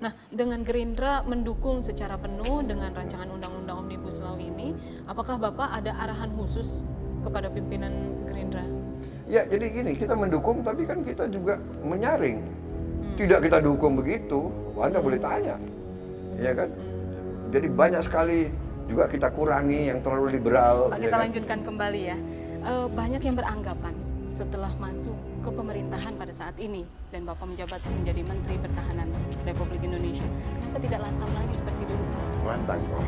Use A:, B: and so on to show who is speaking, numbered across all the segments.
A: Nah, dengan Gerindra mendukung secara penuh dengan rancangan Undang-Undang Omnibus Law ini, apakah Bapak ada arahan khusus kepada pimpinan Gerindra?
B: Ya, jadi gini, kita mendukung tapi kan kita juga menyaring. Tidak kita dukung begitu, Anda boleh tanya. Ya kan? Jadi banyak sekali juga kita kurangi yang terlalu liberal.
A: Pak,
B: ya
A: kita
B: kan?
A: lanjutkan kembali ya. Banyak yang beranggapan setelah masuk ke pemerintahan pada saat ini dan Bapak menjabat menjadi Menteri Pertahanan Republik Indonesia, kenapa tidak lantang lagi seperti dulu, Pak?
B: Lantang kok.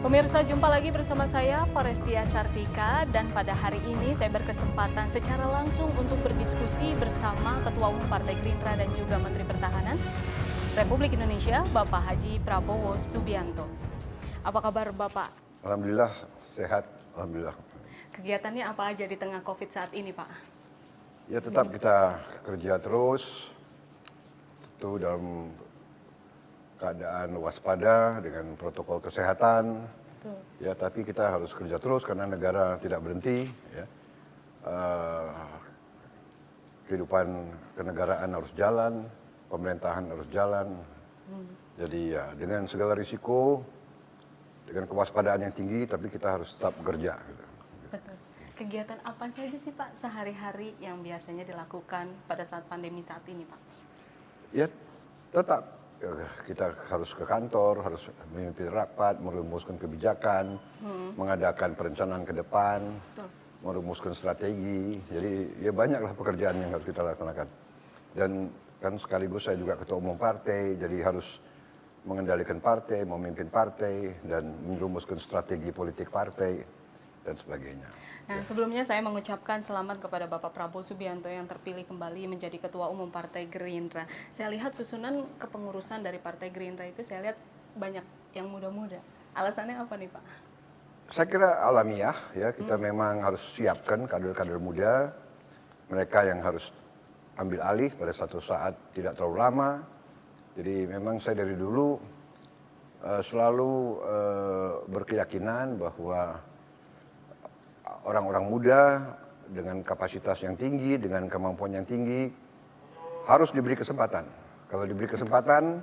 A: Pemirsa, jumpa lagi bersama saya Forestia Sartika, dan pada hari ini saya berkesempatan secara langsung untuk berdiskusi bersama Ketua Umum Partai Gerindra dan juga Menteri Pertahanan Republik Indonesia, Bapak Haji Prabowo Subianto. Apa kabar Bapak?
B: Alhamdulillah sehat, alhamdulillah.
A: Kegiatannya apa aja di tengah COVID saat ini, Pak?
B: Ya tetap kita kerja terus, tentu dalam keadaan waspada dengan protokol kesehatan.
A: Betul.
B: Ya, tapi kita harus kerja terus karena negara tidak berhenti. Ya. Kehidupan kenegaraan harus jalan, pemerintahan harus jalan. Jadi ya dengan segala risiko, dengan kewaspadaan yang tinggi, tapi kita harus tetap bekerja. Gitu.
A: Betul. Kegiatan apa saja sih Pak sehari-hari yang biasanya dilakukan pada saat pandemi saat ini, Pak?
B: Ya tetap kita harus ke kantor, harus memimpin rapat, merumuskan kebijakan, mengadakan perencanaan ke depan,
A: Betul.
B: merumuskan strategi. Jadi ya banyaklah pekerjaan yang harus kita laksanakan. Dan kan sekaligus saya juga ketua umum partai, jadi harus mengendalikan partai, memimpin partai, dan merumuskan strategi politik partai, dan sebagainya.
A: Nah, sebelumnya saya mengucapkan selamat kepada Bapak Prabowo Subianto yang terpilih kembali menjadi Ketua Umum Partai Gerindra. Saya lihat susunan kepengurusan dari Partai Gerindra itu saya lihat banyak yang muda-muda. Alasannya apa nih Pak?
B: Saya kira alamiah ya, kita memang harus siapkan kader-kader muda, mereka yang harus ambil alih pada satu saat tidak terlalu lama. Jadi memang saya dari dulu selalu berkeyakinan bahwa orang-orang muda dengan kapasitas yang tinggi, dengan kemampuan yang tinggi, harus diberi kesempatan. Kalau diberi kesempatan,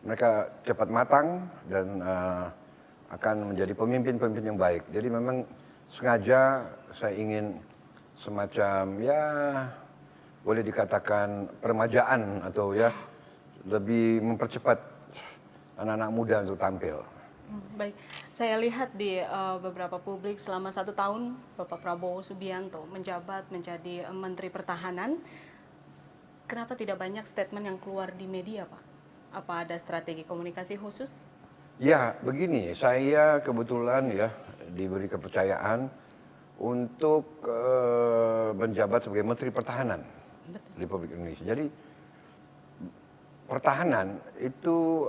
B: mereka cepat matang dan akan menjadi pemimpin-pemimpin yang baik. Jadi memang sengaja saya ingin semacam ya boleh dikatakan peremajaan atau ya lebih mempercepat anak-anak muda untuk tampil.
A: Baik, saya lihat di beberapa publik selama 1 tahun Bapak Prabowo Subianto menjabat menjadi Menteri Pertahanan. Kenapa tidak banyak statement yang keluar di media, Pak? Apa ada strategi komunikasi khusus?
B: Ya, begini, saya kebetulan ya diberi kepercayaan untuk menjabat sebagai Menteri Pertahanan Republik Indonesia. Jadi pertahanan itu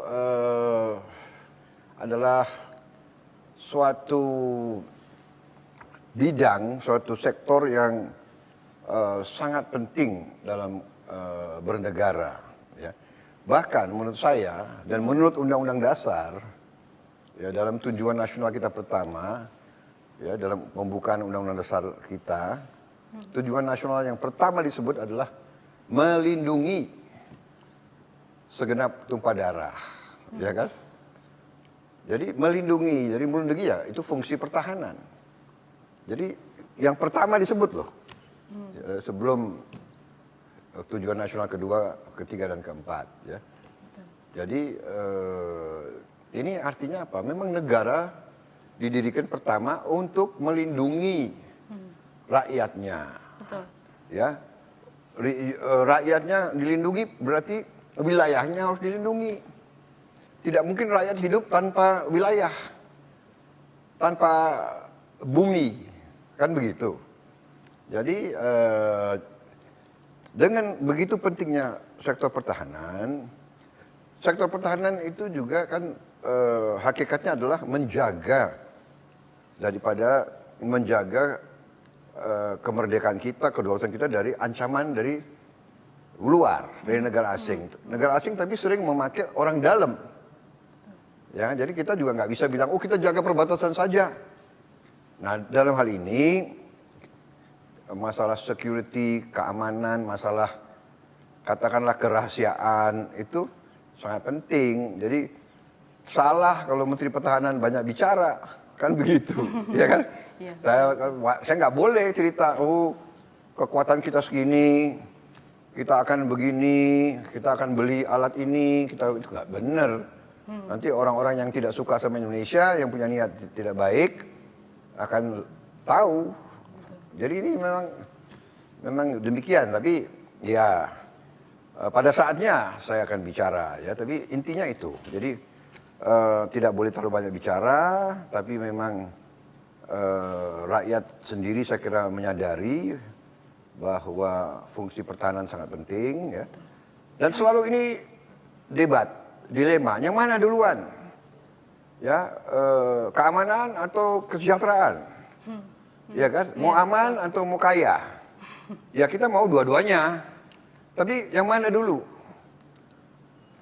B: adalah suatu bidang, suatu sektor yang sangat penting dalam bernegara. Ya. Bahkan menurut saya dan menurut Undang-Undang Dasar, ya, dalam tujuan nasional kita pertama, ya, dalam pembukaan Undang-Undang Dasar kita, tujuan nasional yang pertama disebut adalah melindungi segenap tumpah darah, ya kan? Jadi melindungi ya itu fungsi pertahanan. Jadi yang pertama disebut loh, sebelum tujuan nasional kedua, ketiga dan keempat. Ya. Jadi ini artinya apa? Memang negara didirikan pertama untuk melindungi rakyatnya.
A: Betul.
B: Ya, rakyatnya dilindungi berarti wilayahnya harus dilindungi. Tidak mungkin rakyat hidup tanpa wilayah, tanpa bumi, kan begitu. Jadi dengan begitu pentingnya sektor pertahanan itu juga kan hakikatnya adalah menjaga kemerdekaan kita, kedaulatan kita dari ancaman dari luar, dari negara asing. Negara asing tapi sering memakai orang dalam Ya, jadi kita juga nggak bisa bilang, oh kita jaga perbatasan saja. Nah, dalam hal ini masalah security, keamanan, masalah katakanlah kerahasiaan itu sangat penting. Jadi salah kalau Menteri Pertahanan banyak bicara, kan begitu, ya kan?
A: Iya.
B: Saya nggak boleh cerita, oh kekuatan kita segini, kita akan begini, kita akan beli alat ini, kita itu nggak benar. Nanti orang-orang yang tidak suka sama Indonesia, yang punya niat tidak baik, akan tahu. Jadi ini memang demikian. Tapi ya pada saatnya saya akan bicara. Ya, tapi intinya itu. Jadi tidak boleh terlalu banyak bicara, tapi memang rakyat sendiri saya kira menyadari bahwa fungsi pertahanan sangat penting. Ya. Dan selalu ini debat. Dilema, yang mana duluan? Ya, keamanan atau kesejahteraan? Ya kan, mau aman atau mau kaya? Ya kita mau dua-duanya. Tapi yang mana dulu?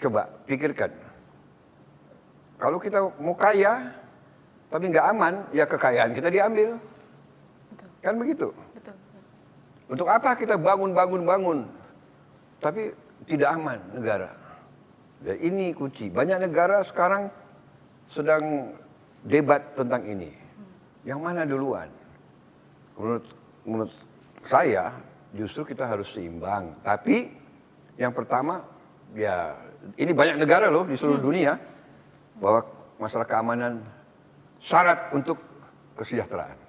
B: Coba pikirkan. Kalau kita mau kaya, tapi nggak aman, ya kekayaan kita diambil.
A: Betul.
B: Kan begitu?
A: Betul.
B: Untuk apa kita bangun, tapi tidak aman negara? Ya, ini kunci. Banyak negara sekarang sedang debat tentang ini. Yang mana duluan? Menurut saya justru kita harus seimbang. Tapi yang pertama, ya ini banyak negara loh di seluruh dunia bahwa masalah keamanan syarat untuk kesejahteraan.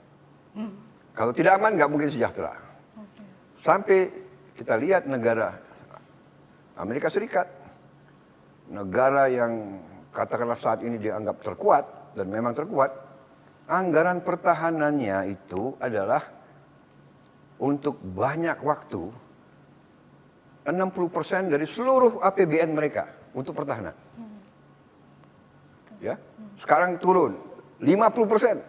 B: Kalau tidak aman nggak mungkin sejahtera. Sampai kita lihat negara Amerika Serikat, negara yang katakanlah saat ini dianggap terkuat, dan memang terkuat, anggaran pertahanannya itu adalah untuk banyak waktu 60% dari seluruh APBN mereka untuk pertahanan. Ya, sekarang turun 50%,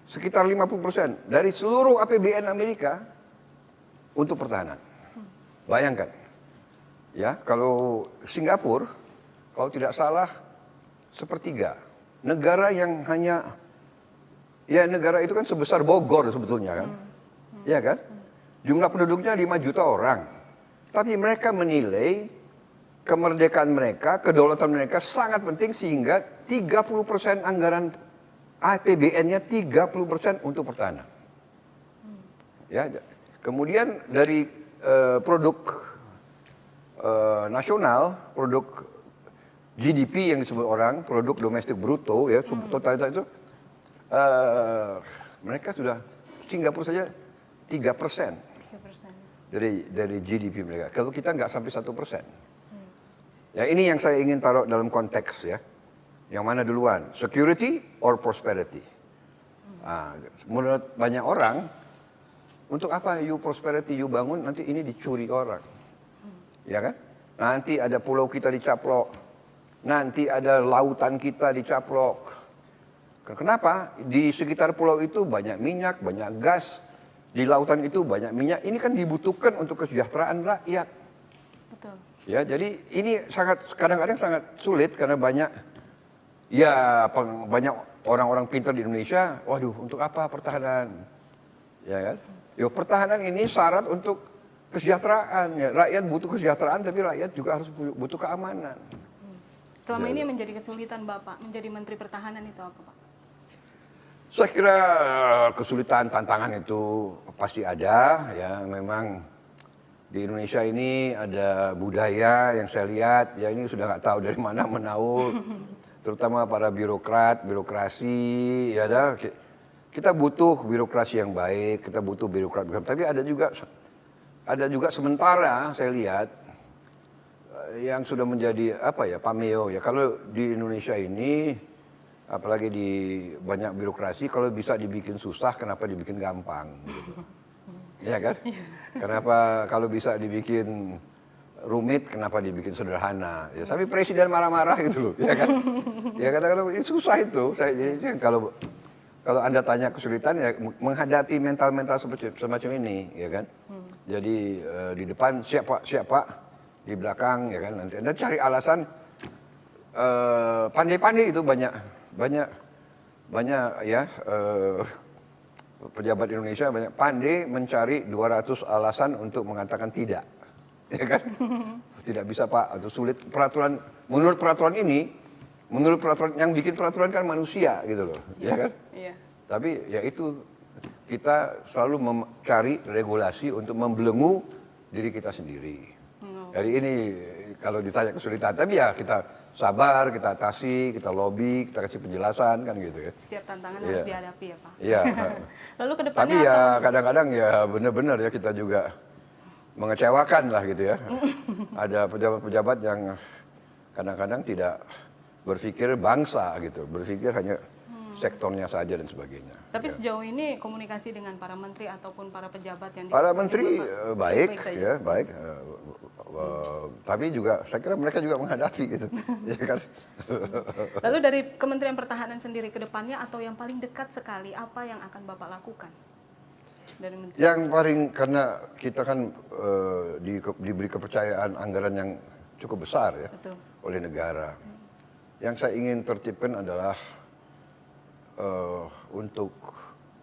B: sekitar 50% dari seluruh APBN Amerika untuk pertahanan. Bayangkan. Ya, kalau Singapura, kalau tidak salah sepertiga. Negara yang hanya, ya negara itu kan sebesar Bogor sebetulnya kan. Ya kan? Jumlah penduduknya 5 juta orang. Tapi mereka menilai kemerdekaan mereka, kedaulatan mereka sangat penting sehingga 30% anggaran APBN-nya 30% untuk pertahanan. Ya, kemudian dari produk nasional, produk GDP yang disebut orang, produk domestik bruto, ya totalitas itu, mereka sudah, Singapura saja 3% dari GDP mereka. Kalau kita nggak sampai 1%. Ya ini yang saya ingin taruh dalam konteks ya. Yang mana duluan, security or prosperity? Menurut banyak orang, untuk apa you prosperity, you bangun, nanti ini dicuri orang. Ya kan? Nanti ada pulau kita dicaplok, nanti ada lautan kita dicaplok. Kenapa? Di sekitar pulau itu banyak minyak, banyak gas. Di lautan itu banyak minyak. Ini kan dibutuhkan untuk kesejahteraan rakyat.
A: Betul.
B: Ya, jadi ini kadang-kadang sangat sulit karena banyak orang-orang pintar di Indonesia. Waduh, untuk apa pertahanan? Ya kan? Yo, pertahanan ini syarat untuk kesejahteraan, ya. Rakyat butuh kesejahteraan, tapi rakyat juga harus butuh keamanan.
A: Selama ini menjadi kesulitan Bapak menjadi Menteri Pertahanan itu apa, Pak?
B: Saya kira kesulitan, tantangan itu pasti ada. Ya, memang di Indonesia ini ada budaya yang saya lihat, ya ini sudah nggak tahu dari mana menaut, terutama para birokrasi. Ya, kita butuh birokrasi yang baik, kita butuh birokrat. Tapi ada juga sementara saya lihat yang sudah menjadi pameo ya. Kalau di Indonesia ini apalagi di banyak birokrasi, kalau bisa dibikin susah kenapa dibikin gampang gitu. Ya kan? Kenapa kalau bisa dibikin rumit kenapa dibikin sederhana? Ya, tapi presiden marah-marah gitu loh, ya kan? Ya kadang-kadang susah itu. Jadi kalau Anda tanya kesulitan ya menghadapi mental-mental semacam ini, ya kan? Jadi di depan siap pak, di belakang ya kan, nanti Anda cari alasan pandai-pandai itu banyak ya pejabat Indonesia banyak pandai mencari 200 alasan untuk mengatakan tidak, ya kan? Tidak bisa Pak, atau sulit peraturan. Menurut peraturan yang bikin peraturan kan manusia gitu loh, ya kan?
A: Iya.
B: Tapi ya itu kita selalu mencari regulasi untuk membelenggu diri kita sendiri. Jadi ini kalau ditanya kesulitan, tapi ya kita sabar, kita atasi, kita lobby, kita kasih penjelasan kan gitu ya.
A: Setiap tantangan harus dihadapi ya Pak.
B: Iya.
A: Lalu ke depannya
B: Tapi ya kadang-kadang ya benar-benar ya kita juga mengecewakan lah gitu ya. Ada pejabat-pejabat yang kadang-kadang tidak berpikir bangsa gitu, berpikir hanya sektornya saja dan sebagainya.
A: Tapi
B: Ya.
A: sejauh ini komunikasi dengan para menteri ataupun para pejabat yang
B: Para
A: disebut
B: menteri
A: Bapak,
B: baik
A: saja.
B: ya, baik. Tapi juga saya kira mereka juga menghadapi gitu. Ya kan?
A: Lalu dari Kementerian Pertahanan sendiri ke depannya atau yang paling dekat sekali apa yang akan Bapak lakukan? Dari menteri.
B: Yang paling karena kita kan diberi kepercayaan anggaran yang cukup besar ya
A: Betul.
B: oleh negara. Yang saya ingin tertibkan adalah untuk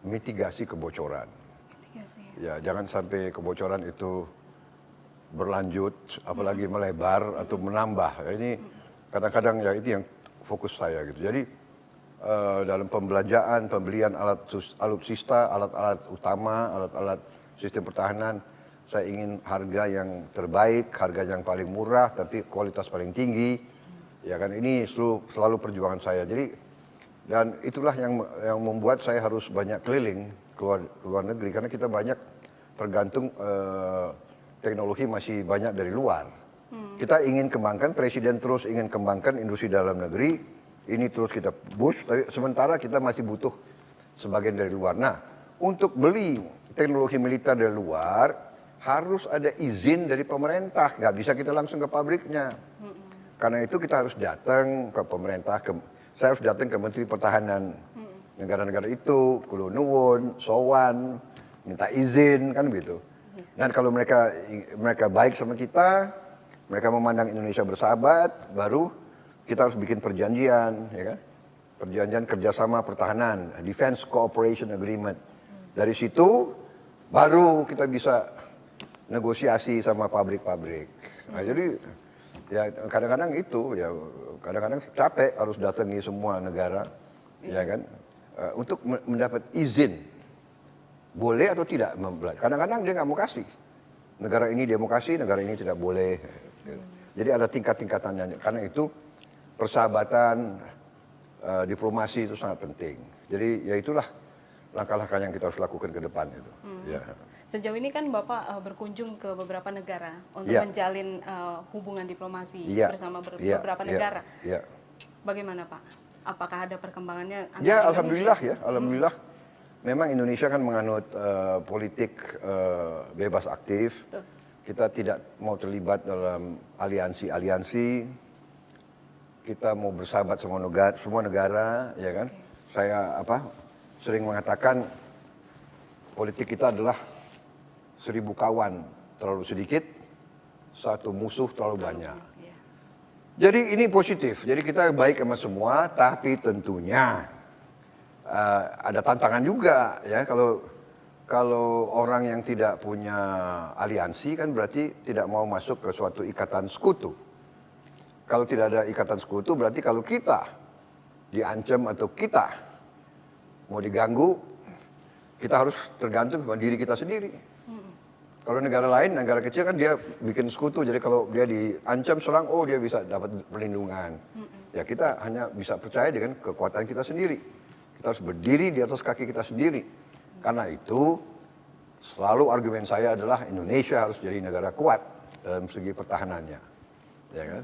B: mitigasi kebocoran.
A: Mitigasi.
B: Ya, jangan sampai kebocoran itu berlanjut, apalagi melebar atau menambah. Ya, ini kadang-kadang ya itu yang fokus saya gitu. Jadi dalam pembelanjaan, pembelian alutsista, alat-alat utama, alat-alat sistem pertahanan, saya ingin harga yang terbaik, harga yang paling murah, tapi kualitas paling tinggi. Ya kan, ini selalu perjuangan saya. Jadi dan itulah yang membuat saya harus banyak keliling ke luar negeri karena kita banyak tergantung teknologi masih banyak dari luar. Kita ingin kembangkan, presiden terus ingin kembangkan industri dalam negeri, ini terus kita push, tapi sementara kita masih butuh sebagian dari luar. Nah, untuk beli teknologi militer dari luar harus ada izin dari pemerintah, nggak bisa kita langsung ke pabriknya. Karena itu kita harus datang ke pemerintah, saya harus datang ke Menteri Pertahanan negara-negara itu, kulo nuwun, sowan, minta izin kan gitu. Dan kalau mereka baik sama kita, mereka memandang Indonesia bersahabat, baru kita harus bikin perjanjian, ya kan? Perjanjian kerjasama pertahanan, Defense Cooperation Agreement. Dari situ baru kita bisa negosiasi sama pabrik-pabrik. Nah, jadi ya kadang-kadang itu ya kadang-kadang capek harus datangi semua negara, ya kan, untuk mendapat izin boleh atau tidak membeli. Kadang-kadang dia nggak mau kasih. Negara ini dia mau kasih, negara ini tidak boleh. Jadi ada tingkat-tingkatannya. Karena itu persahabatan, diplomasi itu sangat penting. Jadi ya itulah langkah-langkah yang kita harus lakukan ke depan itu. Ya.
A: Sejauh ini kan Bapak berkunjung ke beberapa negara untuk
B: Ya.
A: menjalin hubungan diplomasi
B: Ya.
A: bersama
B: Ya.
A: beberapa
B: Ya.
A: negara.
B: Ya.
A: Bagaimana Pak? Apakah ada perkembangannya? antara
B: Ya,
A: Indonesia?
B: alhamdulillah ya, alhamdulillah. Memang Indonesia kan menganut politik bebas aktif.
A: Betul.
B: Kita tidak mau terlibat dalam aliansi-aliansi. Kita mau bersahabat sama semua negara, ya kan? Saya sering mengatakan politik kita adalah 1000 kawan terlalu sedikit, 1 musuh terlalu banyak.
A: Ya.
B: Jadi ini positif. Jadi kita baik sama semua, tapi tentunya ada tantangan juga ya. Kalau orang yang tidak punya aliansi kan berarti tidak mau masuk ke suatu ikatan sekutu. Kalau tidak ada ikatan sekutu berarti kalau kita diancam atau kita mau diganggu, kita harus tergantung pada diri kita sendiri. Kalau negara lain, negara kecil kan dia bikin sekutu, jadi kalau dia diancam serang, oh dia bisa dapat perlindungan. Ya kita hanya bisa percaya dengan kekuatan kita sendiri. Kita harus berdiri di atas kaki kita sendiri. Karena itu, selalu argumen saya adalah Indonesia harus jadi negara kuat dalam segi pertahanannya. Ya kan?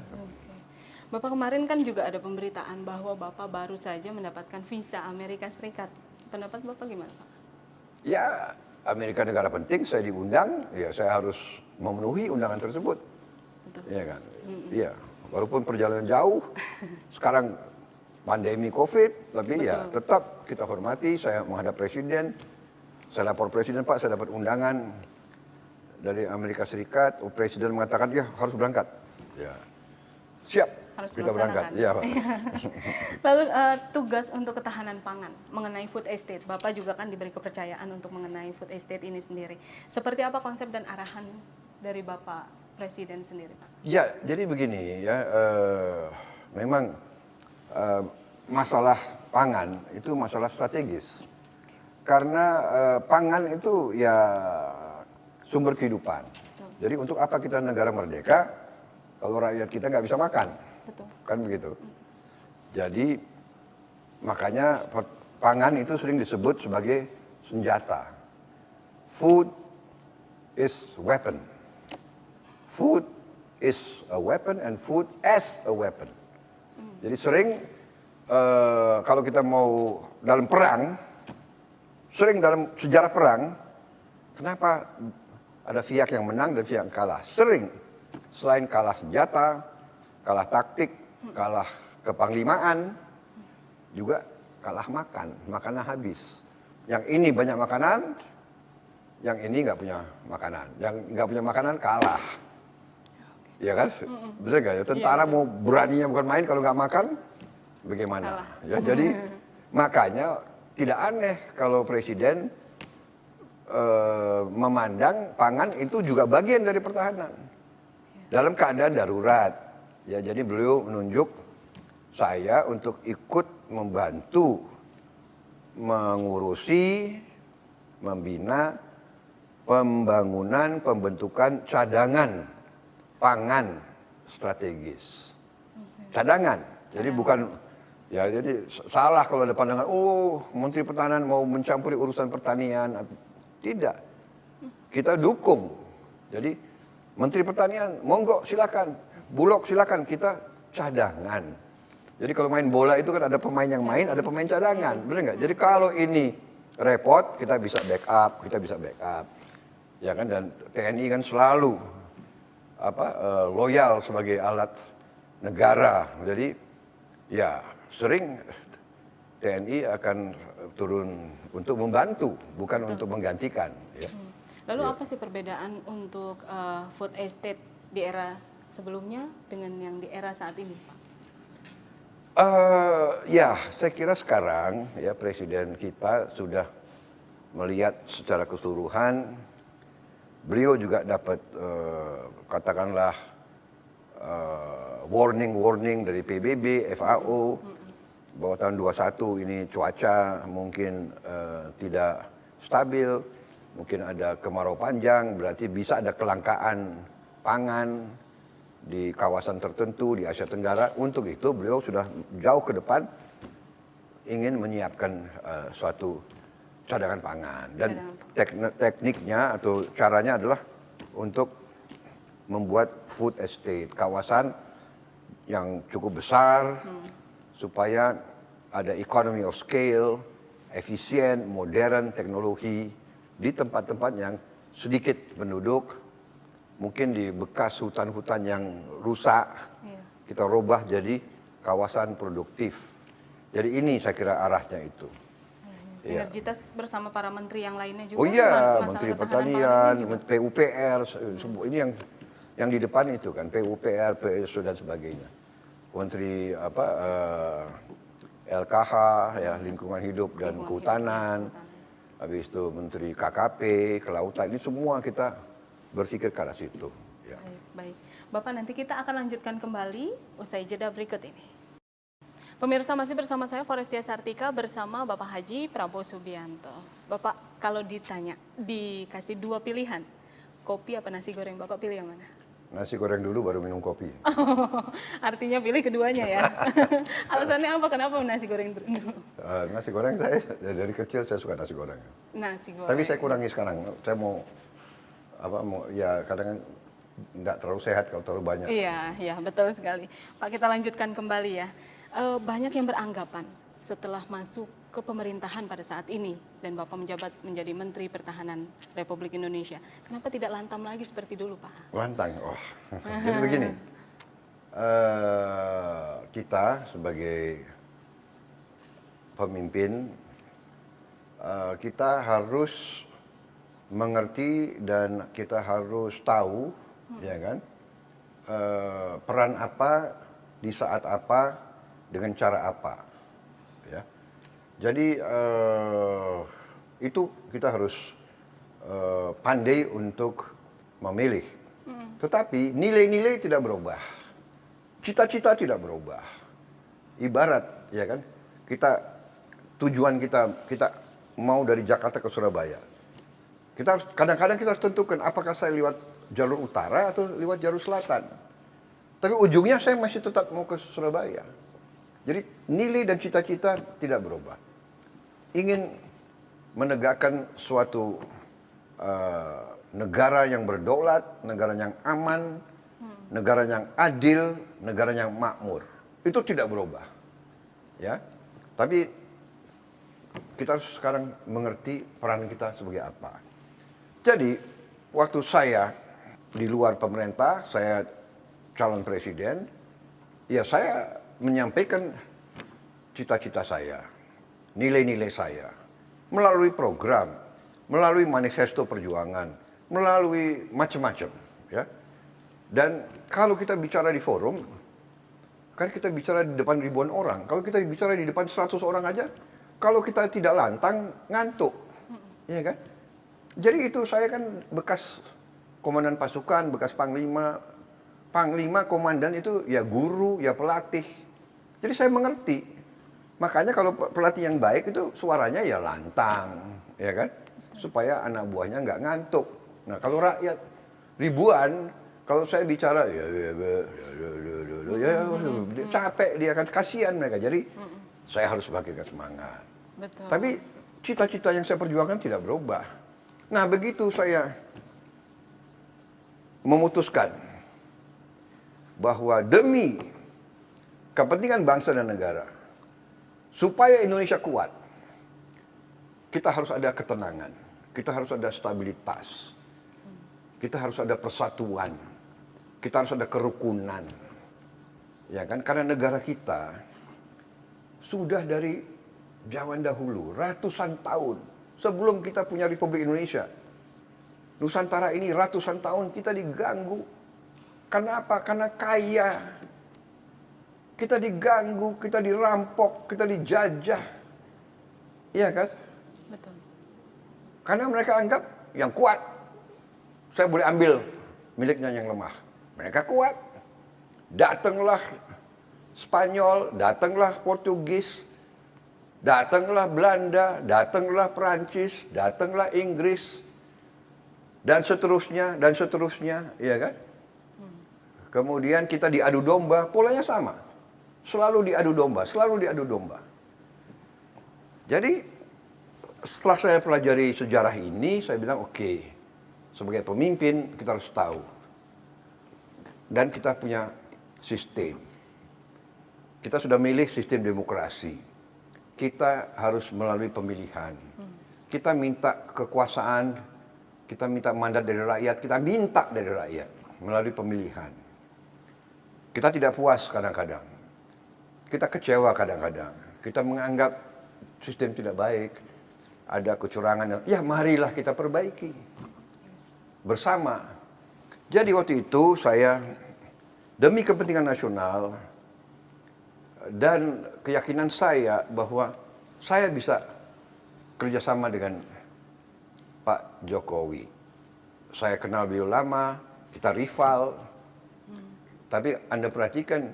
A: Bapak kemarin kan juga ada pemberitaan bahwa Bapak baru saja mendapatkan visa Amerika Serikat. Pendapat Bapak gimana Pak?
B: Ya, Amerika negara penting, saya diundang, ya saya harus memenuhi undangan tersebut.
A: Betul.
B: Iya kan? Iya, walaupun perjalanan jauh, sekarang pandemi COVID, tapi ya tetap kita hormati, saya menghadap presiden, saya lapor presiden, Pak, saya dapat undangan dari Amerika Serikat, presiden mengatakan, ya harus berangkat. Ya, siap.
A: harus
B: kita berangkat.
A: melaksanakan.
B: Iya, Pak.
A: Lalu tugas untuk ketahanan pangan mengenai food estate, Bapak juga kan diberi kepercayaan untuk mengenai food estate ini sendiri. Seperti apa konsep dan arahan dari Bapak Presiden sendiri, Pak?
B: Ya, jadi begini ya, memang masalah pangan itu masalah strategis. Karena pangan itu ya sumber kehidupan. Jadi untuk apa kita negara merdeka kalau rakyat kita nggak bisa makan?
A: Betul.
B: Kan begitu. Jadi makanya pangan itu sering disebut sebagai senjata. Food is weapon. Food is a weapon and food as a weapon. Jadi sering kalau kita mau dalam perang, sering dalam sejarah perang, kenapa ada pihak yang menang dan pihak yang kalah? Sering, selain kalah senjata, kalah taktik, kalah kepanglimaan, juga kalah makan, makanan habis. Yang ini banyak makanan, yang ini nggak punya makanan. Yang nggak punya makanan kalah. Ya kan? Bener nggak ya? Tentara mau beraninya bukan main kalau nggak makan, bagaimana? Ya, jadi makanya tidak aneh kalau presiden memandang pangan itu juga bagian dari pertahanan dalam keadaan darurat. Ya, jadi beliau menunjuk saya untuk ikut membantu mengurusi, membina pembangunan, pembentukan cadangan pangan strategis. Cadangan. Jadi bukan, ya jadi salah kalau ada pandangan, oh Menteri Pertahanan mau mencampuri urusan pertanian. Tidak. Kita dukung. Jadi Menteri Pertanian, monggo silakan. Bulog silakan, kita cadangan. Jadi kalau main bola itu kan ada pemain yang main, ada pemain cadangan. Benar nggak? Jadi kalau ini repot, kita bisa backup, Ya kan, dan TNI kan selalu loyal sebagai alat negara. Jadi ya sering TNI akan turun untuk membantu, bukan untuk menggantikan. Ya.
A: Lalu apa sih perbedaan untuk food estate di era sebelumnya dengan yang di era saat ini, Pak?
B: Ya, saya kira sekarang ya Presiden kita sudah melihat secara keseluruhan. Beliau juga dapat katakanlah warning dari PBB, FAO bahwa tahun 21 ini cuaca mungkin tidak stabil, mungkin ada kemarau panjang, berarti bisa ada kelangkaan pangan di kawasan tertentu di Asia Tenggara. Untuk itu beliau sudah jauh ke depan ingin menyiapkan suatu cadangan pangan, dan tekniknya atau caranya adalah untuk membuat food estate, kawasan yang cukup besar supaya ada economy of scale, efisien, modern, teknologi di tempat-tempat yang sedikit penduduk, mungkin di bekas hutan-hutan yang rusak, kita rubah jadi kawasan produktif. Jadi ini saya kira arahnya itu.
A: Sinergitas bersama para menteri yang lainnya juga.
B: Oh iya,
A: masalah
B: Menteri
A: ketahanan
B: Pertanian,
A: pangan juga.
B: PUPR, ini yang di depan itu kan, PUPR, PSO dan sebagainya. Menteri LKH, ya Lingkungan Hidup dan Kehutanan, habis itu Menteri KKP, Kelautan, ini semua kita berpikir ke arah situ. Ya.
A: Baik. Bapak, nanti kita akan lanjutkan kembali usai jeda berikut ini. Pemirsa, masih bersama saya Forestia Sartika bersama Bapak Haji Prabowo Subianto. Bapak, kalau ditanya, dikasih dua pilihan, kopi apa nasi goreng, Bapak pilih yang mana?
B: Nasi goreng dulu baru minum kopi.
A: Artinya pilih keduanya ya. Alasannya apa? Kenapa nasi goreng dulu?
B: Nasi goreng saya dari kecil saya suka nasi goreng.
A: Nasi goreng.
B: Tapi saya kurangi sekarang. Saya mau ya kadang nggak terlalu sehat kalau terlalu banyak.
A: Iya, betul sekali. Pak, kita lanjutkan kembali ya. Banyak yang beranggapan setelah masuk ke pemerintahan pada saat ini dan Bapak menjabat menjadi Menteri Pertahanan Republik Indonesia, kenapa tidak lantam lagi seperti dulu, Pak?
B: Lantang, jadi begini, kita sebagai pemimpin, kita harus mengerti dan kita harus tahu, ya kan, peran apa di saat apa, dengan cara apa. Ya. Jadi itu kita harus pandai untuk memilih. Tetapi nilai-nilai tidak berubah, cita-cita tidak berubah. Ibarat, ya kan, tujuan kita mau dari Jakarta ke Surabaya. Kadang-kadang kita harus tentukan apakah saya lewat jalur utara atau lewat jalur selatan. Tapi ujungnya saya masih tetap mau ke Surabaya. Jadi nilai dan cita-cita tidak berubah. Ingin menegakkan suatu negara yang berdaulat, negara yang aman, negara yang adil, negara yang makmur. Itu tidak berubah. Ya. Tapi kita harus sekarang mengerti peran kita sebagai apa. Jadi, waktu saya di luar pemerintah, saya calon presiden, ya saya menyampaikan cita-cita saya, nilai-nilai saya, melalui program, melalui manifesto perjuangan, melalui macam-macam. Ya. Dan kalau kita bicara di forum, kan kita bicara di depan ribuan orang. Kalau kita bicara di depan 100 orang aja, kalau kita tidak lantang, ngantuk. Iya kan? Jadi itu saya kan bekas komandan pasukan, bekas panglima. Panglima, komandan itu ya guru, ya pelatih. Jadi saya mengerti. Makanya kalau pelatih yang baik itu suaranya ya lantang. Ya kan? Supaya anak buahnya nggak ngantuk. Nah kalau rakyat ribuan, kalau saya bicara ya capek dia, kan kasihan mereka. Jadi saya harus bangkitkan semangat.
A: Betul.
B: Tapi cita-cita yang saya perjuangkan tidak berubah. Nah begitu saya memutuskan bahwa demi kepentingan bangsa dan negara, supaya Indonesia kuat, kita harus ada ketenangan, kita harus ada stabilitas, kita harus ada persatuan, kita harus ada kerukunan. Ya kan? Karena negara kita sudah dari zaman dahulu, ratusan tahun sebelum kita punya Republik Indonesia, Nusantara ini ratusan tahun kita diganggu. Kenapa? Karena kaya. Kita diganggu, kita dirampok, kita dijajah. Iya kan?
A: Betul.
B: Karena mereka anggap yang kuat, saya boleh ambil miliknya yang lemah. Mereka kuat. Datanglah Spanyol, datanglah Portugis, datanglah Belanda, datanglah Prancis, datanglah Inggris, dan seterusnya, iya kan? Kemudian kita diadu domba, polanya sama. Selalu diadu domba. Jadi, setelah saya pelajari sejarah ini, saya bilang oke, sebagai pemimpin kita harus tahu. Dan kita punya sistem. Kita sudah milih sistem demokrasi. Kita harus melalui pemilihan. Kita minta kekuasaan, kita minta mandat dari rakyat, kita minta dari rakyat melalui pemilihan. Kita tidak puas kadang-kadang. Kita kecewa kadang-kadang. Kita menganggap sistem tidak baik, ada kecurangan. Ya marilah kita perbaiki bersama. Jadi waktu itu saya demi kepentingan nasional dan keyakinan saya bahwa saya bisa kerjasama dengan Pak Jokowi. Saya kenal beliau lama, kita rival. Tapi Anda perhatikan,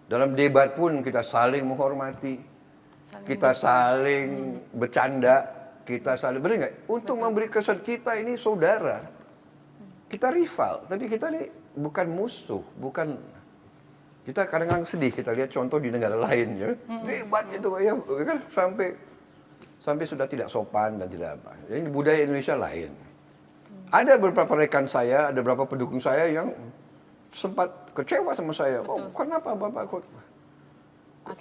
B: dalam debat pun kita saling menghormati. Kita saling bercanda, kita saling, benar nggak? Untuk memberi kesan kita ini saudara. Kita rival, tapi kita ini bukan musuh, bukan. Kita kadang-kadang sedih kita lihat contoh di negara lain ya. Debat itu ya kan sampai sudah tidak sopan dan tidak apa. Jadi budaya Indonesia lain. Ada beberapa rekan saya, ada beberapa pendukung saya yang sempat kecewa sama saya. Oh, kenapa Bapak kok?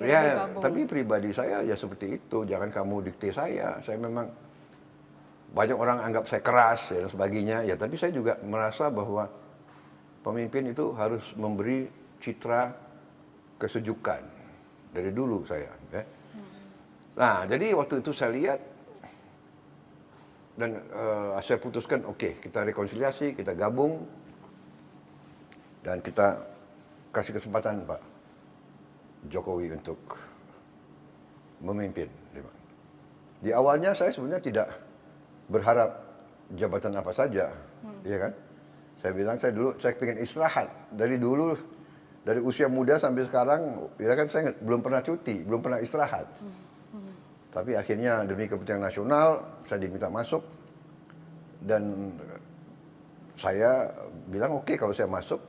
B: Ya, tapi pribadi saya ya seperti itu. Jangan kamu dikte saya. Saya memang banyak orang anggap saya keras dan sebagainya. Ya, tapi saya juga merasa bahwa pemimpin itu harus memberi citra kesejukan dari dulu saya. Ya. Nah, jadi waktu itu saya lihat dan saya putuskan, oke, kita rekonsiliasi, kita gabung dan kita kasih kesempatan Pak Jokowi untuk memimpin. Di awalnya saya sebenarnya tidak berharap jabatan apa saja, ya kan? Saya bilang saya pengen istirahat dari dulu, dari usia muda sampai sekarang, ya kan saya belum pernah cuti, belum pernah istirahat. Tapi akhirnya demi kepentingan nasional, saya diminta masuk dan saya bilang oke, kalau saya masuk,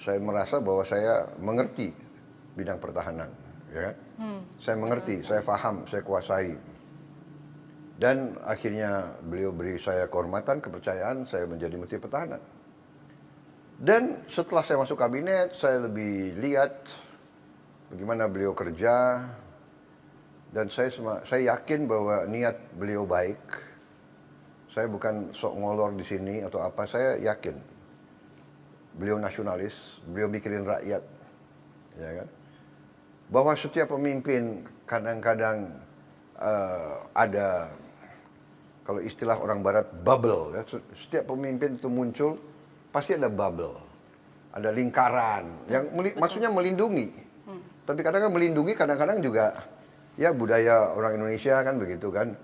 B: saya merasa bahwa saya mengerti bidang pertahanan, ya kan? Saya mengerti, saya paham, saya kuasai. Dan akhirnya beliau beri saya kehormatan, kepercayaan, saya menjadi Menteri Pertahanan. Dan setelah saya masuk kabinet, saya lebih lihat bagaimana beliau kerja, dan saya yakin bahwa niat beliau baik. Saya bukan sok ngolor di sini atau apa, saya yakin beliau nasionalis, beliau mikirin rakyat, ya kan? Bahwa setiap pemimpin kadang-kadang ada, kalau istilah orang barat, bubble. Ya. Setiap pemimpin itu muncul, pasti ada bubble. Ada lingkaran, yang maksudnya melindungi. Tapi kadang-kadang melindungi, kadang-kadang juga, ya budaya orang Indonesia kan begitu kan.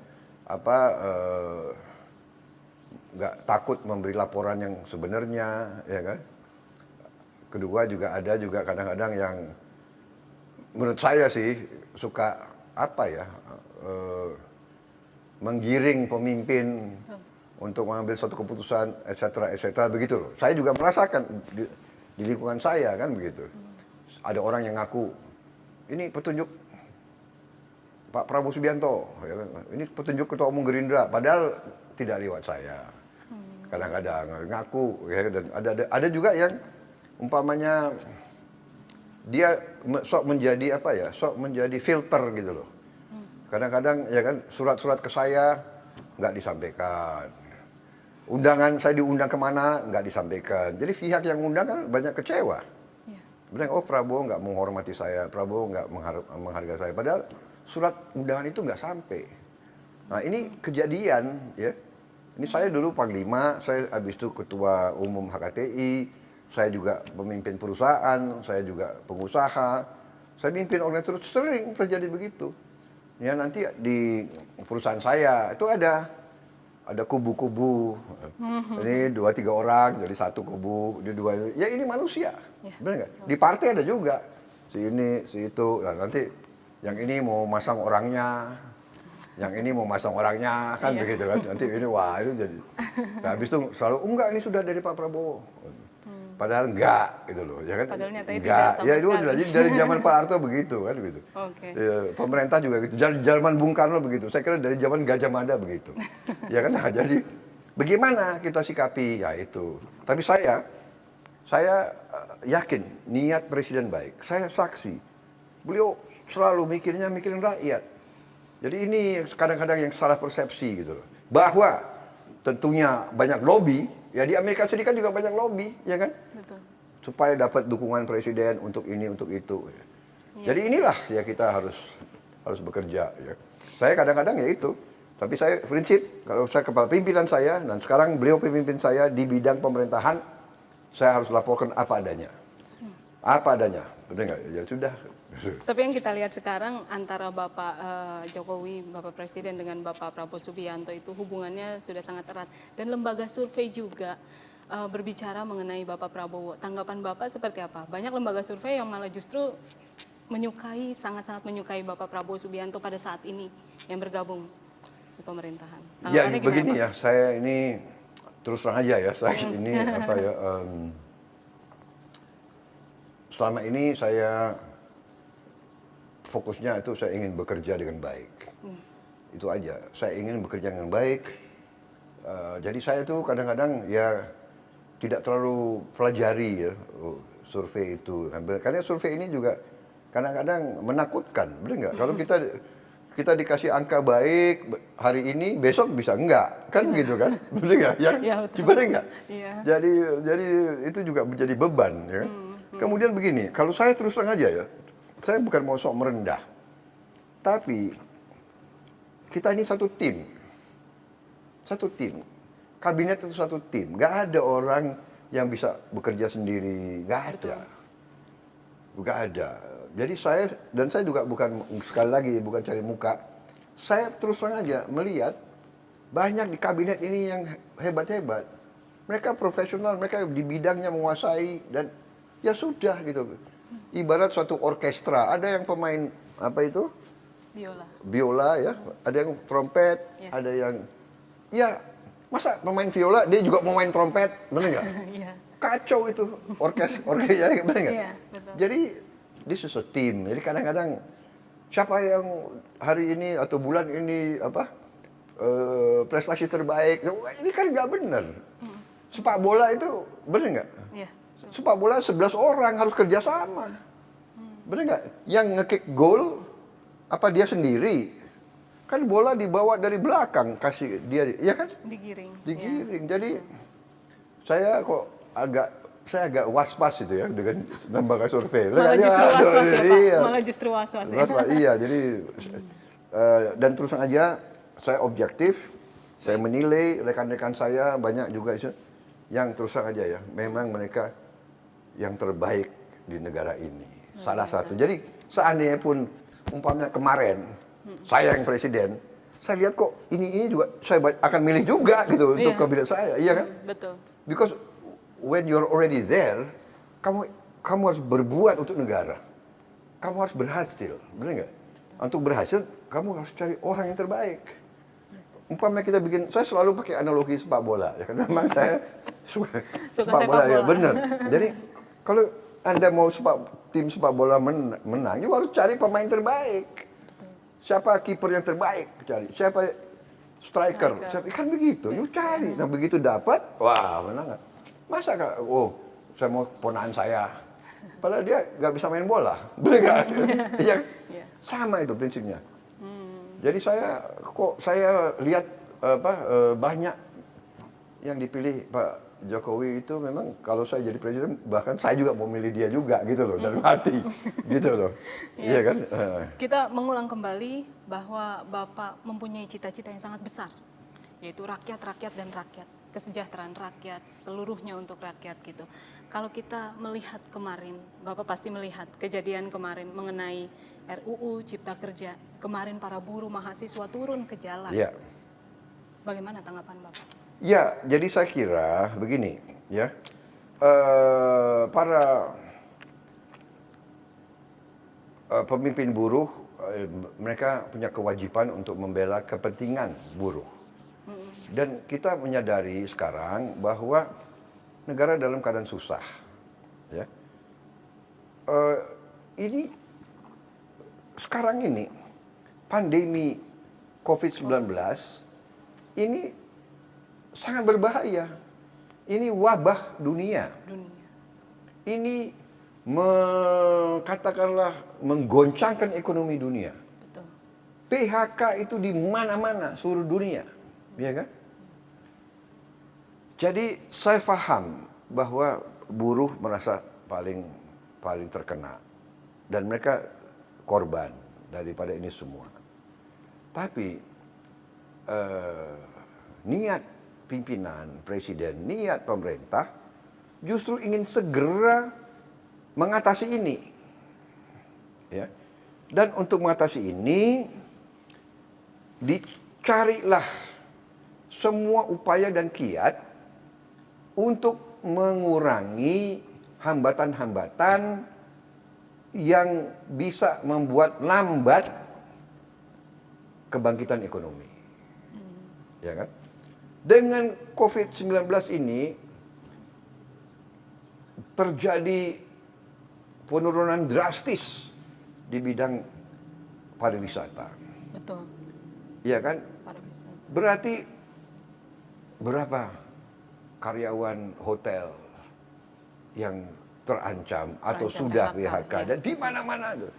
B: Nggak takut memberi laporan yang sebenarnya, ya kan. Kedua juga ada juga kadang-kadang yang, menurut saya sih, suka menggiring pemimpin untuk mengambil suatu keputusan, etc. begitu loh. Saya juga merasakan di lingkungan saya kan begitu. Ada orang yang ngaku, ini petunjuk Pak Prabowo Subianto, ya kan? Ini petunjuk Ketua Umum Gerindra, padahal tidak lewat saya. Kadang-kadang ngaku, ya, dan ada juga yang umpamanya dia sok menjadi filter gitu loh. Kadang-kadang ya kan surat-surat ke saya nggak disampaikan. Undangan saya diundang kemana nggak disampaikan. Jadi pihak yang undang kan banyak kecewa. Bilang, oh Prabowo nggak menghormati saya, Prabowo nggak menghargai saya. Padahal surat undangan itu nggak sampai. Nah ini kejadian ya. Ini saya dulu Panglima, saya habis itu Ketua Umum HKTI, saya juga pemimpin perusahaan, saya juga pengusaha, saya mimpin organisasi, sering terjadi begitu. Ya nanti di perusahaan saya itu ada kubu-kubu, ini 2-3 orang jadi satu kubu, ini 2, ya ini manusia, benar nggak? Di partai ada juga, si ini, si itu, nah, nanti yang ini mau masang orangnya, yang ini mau masang orangnya, kan begitu kan, nanti ini wah itu jadi, nah, habis itu selalu enggak ini sudah dari Pak Prabowo. Padahal enggak gitu loh, ya kan?
A: Padahal nyatanya
B: enggak.
A: tidak sama
B: Ya itu
A: sekali.
B: jadi dari zaman Pak Harto begitu kan gitu.
A: Oke.
B: Ya, pemerintah juga gitu. Dari zaman Bung Karno begitu. Saya kira dari zaman Gajah Mada begitu. Ya kan? Nah, jadi bagaimana kita sikapi ya itu. Tapi saya yakin niat presiden baik. Saya saksi. Beliau selalu mikirin rakyat. Jadi ini kadang-kadang yang salah persepsi gitu loh. Bahwa tentunya banyak lobby. Ya di Amerika Serikat juga banyak lobby, ya kan?
A: Betul.
B: Supaya dapat dukungan presiden untuk ini, untuk itu. Ya. Jadi inilah ya kita harus bekerja. Ya. Saya kadang-kadang ya itu. Tapi saya prinsip, kalau saya kepala pimpinan saya, dan sekarang beliau pemimpin saya di bidang pemerintahan, saya harus laporkan apa adanya. Apa adanya. Benar nggak? Ya sudah.
A: Tapi yang kita lihat sekarang antara Bapak Jokowi, Bapak Presiden dengan Bapak Prabowo Subianto itu hubungannya sudah sangat erat. Dan lembaga survei juga berbicara mengenai Bapak Prabowo. Tanggapan Bapak seperti apa? Banyak lembaga survei yang malah justru sangat-sangat menyukai Bapak Prabowo Subianto pada saat ini yang bergabung di pemerintahan.
B: Ya
A: Tanggapannya
B: begini
A: gimana,
B: ya, saya ini terus terang aja ya, saya ini selama ini saya fokusnya itu saya ingin bekerja dengan baik. Itu aja. Saya ingin bekerja dengan baik. Jadi saya tuh kadang-kadang ya tidak terlalu pelajari ya survei itu. Karena survei ini juga kadang-kadang menakutkan, benar nggak? Kalau kita dikasih angka baik hari ini, besok bisa enggak, kan begitu kan? Benar nggak? Ya, benar nggak?
A: Iya.
B: Jadi itu juga menjadi beban ya. Kemudian begini, kalau saya terus terang aja ya. Saya bukan mau sok merendah, tapi kita ini satu tim, kabinet itu satu tim, nggak ada orang yang bisa bekerja sendiri, nggak ada. Jadi saya juga bukan, sekali lagi bukan cari muka. Saya terus terang aja melihat banyak di kabinet ini yang hebat-hebat. Mereka profesional, mereka di bidangnya menguasai dan ya sudah gitu. Ibarat suatu orkestra, ada yang pemain apa itu? Biola ya, ada yang trompet, ada yang ya masa pemain viola dia juga mau main trompet, bener nggak? Kacau itu orkestra, bener nggak? Jadi this is a team. Jadi kadang-kadang siapa yang hari ini atau bulan ini prestasi terbaik, ini kan nggak bener. Sepak bola itu bener nggak? Sepak bola 11 orang harus kerjasama, bener nggak? Yang nge-kick gol apa dia sendiri? Kan bola dibawa dari belakang, kasih dia, ya kan? Digiring. Jadi saya agak was-was itu ya dengan lembaga survei.
A: Malah justru was-was.
B: Iya, jadi dan terus aja saya objektif, saya menilai rekan-rekan saya banyak juga yang terus aja ya, memang mereka yang terbaik di negara ini. Salah satu. Jadi seandainya pun umpamanya kemarin saya yang presiden, saya lihat kok ini juga saya akan milih juga gitu untuk kabinet saya, iya kan?
A: Betul.
B: Because when you're already there, kamu harus berbuat untuk negara, kamu harus berhasil, benar nggak? Untuk berhasil, kamu harus cari orang yang terbaik. Umpamanya kita bikin, saya selalu pakai analogi sepak bola, ya kan? Memang saya suka sepak bola, ya benar. Jadi kalau Anda mau tim sepak bola menang, you harus cari pemain terbaik. Siapa kiper yang terbaik cari, siapa striker. Kan begitu, you cari. Nah begitu dapat, wah menang. Masa kak, saya mau ponakan saya, padahal dia nggak bisa main bola, bener nggak? Ya, sama itu prinsipnya. Jadi saya lihat banyak yang dipilih Pak Jokowi itu memang kalau saya jadi presiden bahkan saya juga mau milih dia juga gitu loh, dalam hati gitu loh. Iya kan?
A: Kita mengulang kembali bahwa Bapak mempunyai cita-cita yang sangat besar, yaitu rakyat dan rakyat, kesejahteraan rakyat, seluruhnya untuk rakyat gitu. Kalau kita melihat kemarin, Bapak pasti melihat kejadian kemarin mengenai RUU Cipta Kerja, kemarin para buruh mahasiswa turun ke jalan.
B: Iya.
A: Bagaimana tanggapan Bapak?
B: Ya, jadi saya kira begini, ya, para pemimpin buruh, mereka punya kewajiban untuk membela kepentingan buruh. Dan kita menyadari sekarang bahwa negara dalam keadaan susah, ya. Ini sekarang ini pandemi COVID-19 ini sangat berbahaya. Ini wabah dunia. Ini katakanlah menggoncangkan ekonomi dunia.
A: Betul.
B: PHK itu di mana-mana seluruh dunia, ya kan? Jadi saya paham bahwa buruh merasa paling terkena dan mereka korban daripada ini semua. Tapi niat pimpinan, presiden, niat pemerintah justru ingin segera mengatasi ini. Ya. Dan untuk mengatasi ini dicarilah semua upaya dan kiat untuk mengurangi hambatan-hambatan yang bisa membuat lambat kebangkitan ekonomi. Ya kan? Dengan COVID-19 ini terjadi penurunan drastis di bidang pariwisata.
A: Betul.
B: Iya kan?
A: Pariwisata.
B: Berarti berapa karyawan hotel yang terancam atau sudah PHK dan di mana-mana tuh.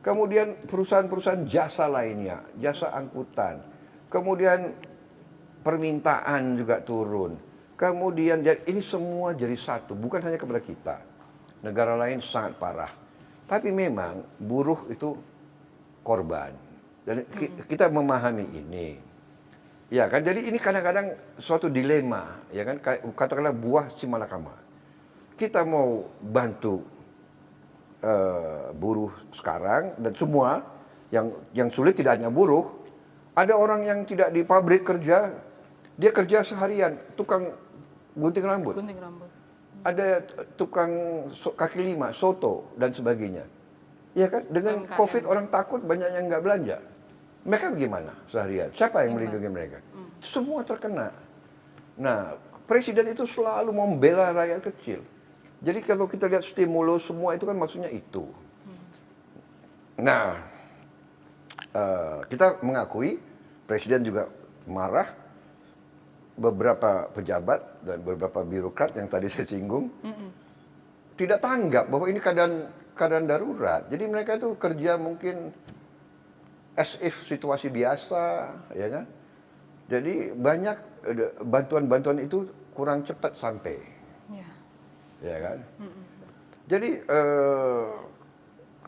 B: Kemudian perusahaan-perusahaan jasa lainnya, jasa angkutan. Kemudian permintaan juga turun. Kemudian ini semua jadi satu, bukan hanya kepada kita. Negara lain sangat parah. Tapi memang buruh itu korban. Dan kita memahami ini. Ya kan, jadi ini kadang-kadang suatu dilema, ya kan, katakanlah buah si malakama. Kita mau bantu buruh sekarang dan semua yang sulit tidak hanya buruh, ada orang yang tidak di pabrik kerja, dia kerja seharian, tukang gunting rambut.
A: Gunting rambut.
B: Ada tukang kaki lima, soto, dan sebagainya. Ya kan? Dengan
A: UMKM.
B: COVID orang takut, banyak yang nggak belanja. Mereka bagaimana seharian? Siapa yang melindungi mereka? Semua terkena. Nah, presiden itu selalu membela rakyat kecil. Jadi kalau kita lihat stimulus, semua itu kan maksudnya itu. Nah, kita mengakui, presiden juga marah, beberapa pejabat dan beberapa birokrat yang tadi saya singgung tidak tanggap bahwa ini keadaan darurat. Jadi mereka itu kerja mungkin as if situasi biasa, ya kan? Jadi banyak bantuan-bantuan itu kurang cepat sampai, ya kan? Jadi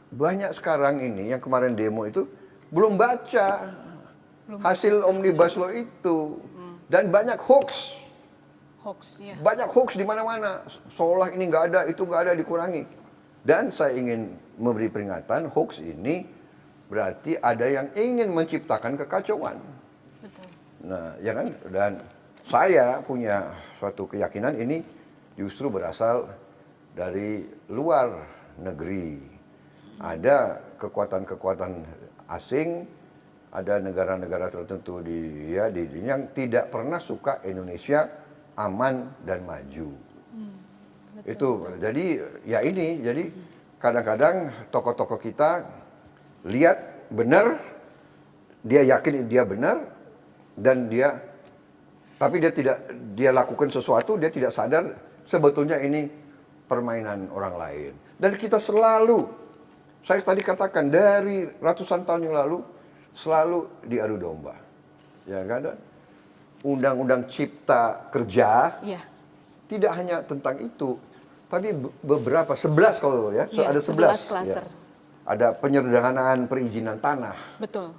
B: banyak sekarang ini yang kemarin demo itu belum baca hasil Omnibus Law itu. Dan banyak hoax. Banyak hoax di mana-mana. Seolah ini nggak ada, itu nggak ada, dikurangi. Dan saya ingin memberi peringatan, hoax ini berarti ada yang ingin menciptakan kekacauan.
A: Betul.
B: Nah, ya kan? Dan saya punya suatu keyakinan ini justru berasal dari luar negeri. Ada kekuatan-kekuatan asing, ada negara-negara tertentu di yang tidak pernah suka Indonesia aman dan maju. Itu. Jadi ya ini, jadi kadang-kadang tokoh-tokoh kita lihat benar, dia yakin dia benar dan tapi dia lakukan sesuatu, dia tidak sadar sebetulnya ini permainan orang lain. Dan kita selalu, saya tadi katakan dari ratusan tahun yang lalu selalu diadu domba, ya kan? Undang-undang Cipta Kerja tidak hanya tentang itu, tapi beberapa 11 kalau ya, ada 11
A: klaster.
B: Ya. Ada penyederhanaan perizinan tanah.
A: Betul.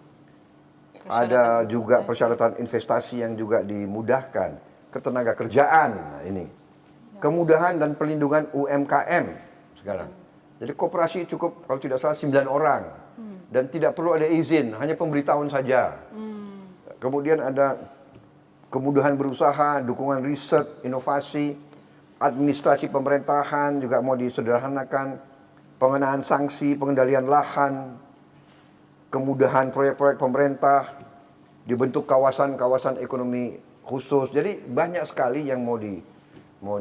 B: Ada juga persyaratan investasi yang juga dimudahkan, ketenaga kerjaan, nah ini. Kemudahan dan pelindungan UMKM sekarang. Jadi koperasi cukup kalau tidak salah 9 orang. Dan tidak perlu ada izin, hanya pemberitahuan saja. Kemudian ada kemudahan berusaha, dukungan riset, inovasi, administrasi pemerintahan juga mau disederhanakan, pengenaan sanksi, pengendalian lahan, kemudahan proyek-proyek pemerintah, dibentuk kawasan-kawasan ekonomi khusus. Jadi banyak sekali yang mau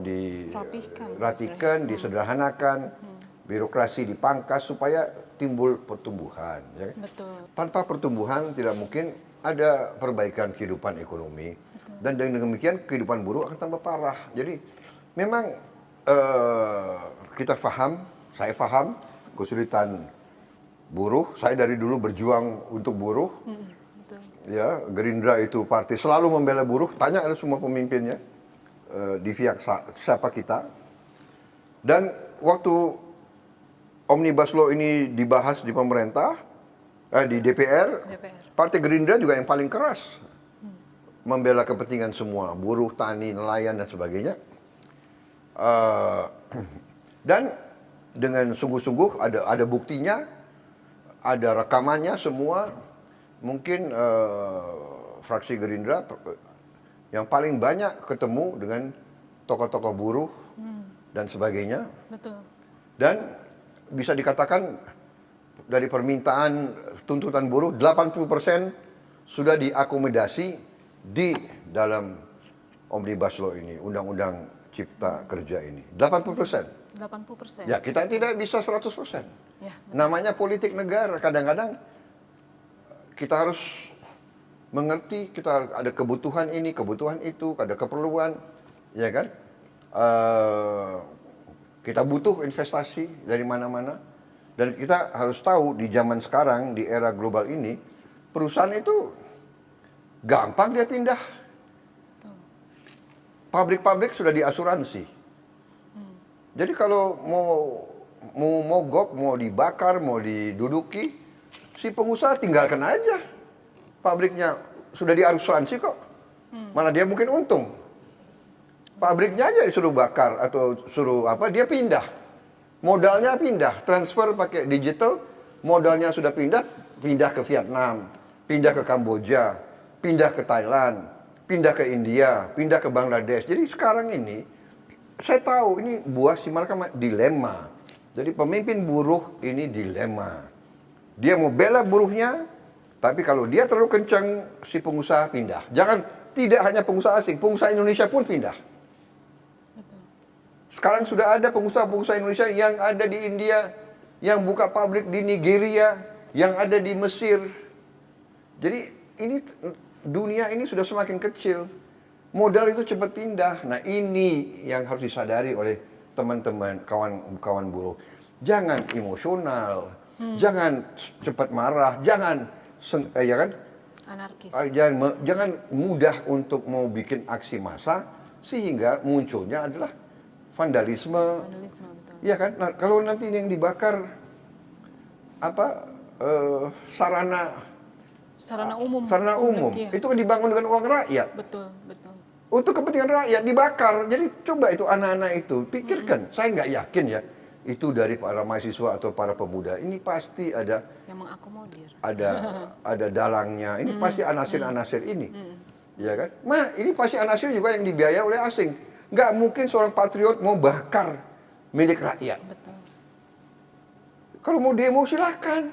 B: dirapihkan, disederhanakan, birokrasi dipangkas supaya timbul pertumbuhan. Ya.
A: Betul.
B: Tanpa pertumbuhan tidak mungkin ada perbaikan kehidupan ekonomi. Betul. Dan dengan demikian kehidupan buruh akan tambah parah. Jadi memang kita paham, saya paham kesulitan buruh. Saya dari dulu berjuang untuk buruh.
A: Betul.
B: Ya, Gerindra itu partai selalu membela buruh. Tanya ada semua pemimpinnya di pihak siapa kita. Dan waktu Omnibus Law ini dibahas di pemerintah, di DPR, Partai Gerindra juga yang paling keras membela kepentingan semua, buruh, tani, nelayan, dan sebagainya. Dan dengan sungguh-sungguh ada buktinya, ada rekamannya semua. Mungkin fraksi Gerindra yang paling banyak ketemu dengan tokoh-tokoh buruh dan sebagainya.
A: Betul.
B: Dan bisa dikatakan dari permintaan tuntutan buruh 80% sudah diakomodasi di dalam Omnibus Law ini, Undang-Undang Cipta Kerja ini. 80%.
A: 80%.
B: Ya, kita tidak bisa 100%.
A: Ya,
B: namanya politik negara, kadang-kadang kita harus mengerti, kita ada kebutuhan ini, kebutuhan itu, ada keperluan, ya kan? Kita butuh investasi dari mana-mana. Dan kita harus tahu di zaman sekarang, di era global ini, perusahaan itu gampang dia pindah. Pabrik-pabrik sudah diasuransi. Jadi kalau mau mogok, mau dibakar, mau diduduki, si pengusaha tinggalkan aja. Pabriknya sudah diasuransi kok. Mana dia mungkin untung. Pabriknya aja disuruh bakar atau suruh apa, dia pindah. Modalnya pindah, transfer pakai digital, modalnya sudah pindah ke Vietnam, pindah ke Kamboja, pindah ke Thailand, pindah ke India, pindah ke Bangladesh. Jadi sekarang ini, saya tahu ini buah si Malcolm dilema. Jadi pemimpin buruh ini dilema. Dia mau bela buruhnya, tapi kalau dia terlalu kencang, si pengusaha pindah. Jangan, tidak hanya pengusaha asing, pengusaha Indonesia pun pindah. Sekarang sudah ada pengusaha-pengusaha Indonesia yang ada di India, yang buka pabrik di Nigeria, yang ada di Mesir. Jadi ini dunia ini sudah semakin kecil. Modal itu cepat pindah. Nah ini yang harus disadari oleh teman-teman, kawan-kawan buruh. Jangan emosional, jangan cepat marah, jangan ya kan?
A: Anarkis.
B: Jangan mudah untuk mau bikin aksi massa sehingga munculnya adalah vandalisme.
A: Vandalisme, betul.
B: Iya kan? Nah, kalau nanti yang dibakar sarana umum,
A: iya.
B: itu kan dibangun dengan uang rakyat.
A: Betul, betul.
B: Untuk kepentingan rakyat dibakar. Jadi coba itu anak-anak itu pikirkan. Saya nggak yakin ya itu dari para mahasiswa atau para pemuda. Ini pasti ada
A: Yang mengakomodir.
B: ada dalangnya. Ini pasti anasir-anasir ini. Ya kan? Ini pasti anasir juga yang dibiayai oleh asing. Nggak mungkin seorang patriot mau bakar milik rakyat.
A: Betul.
B: Kalau mau demo silakan.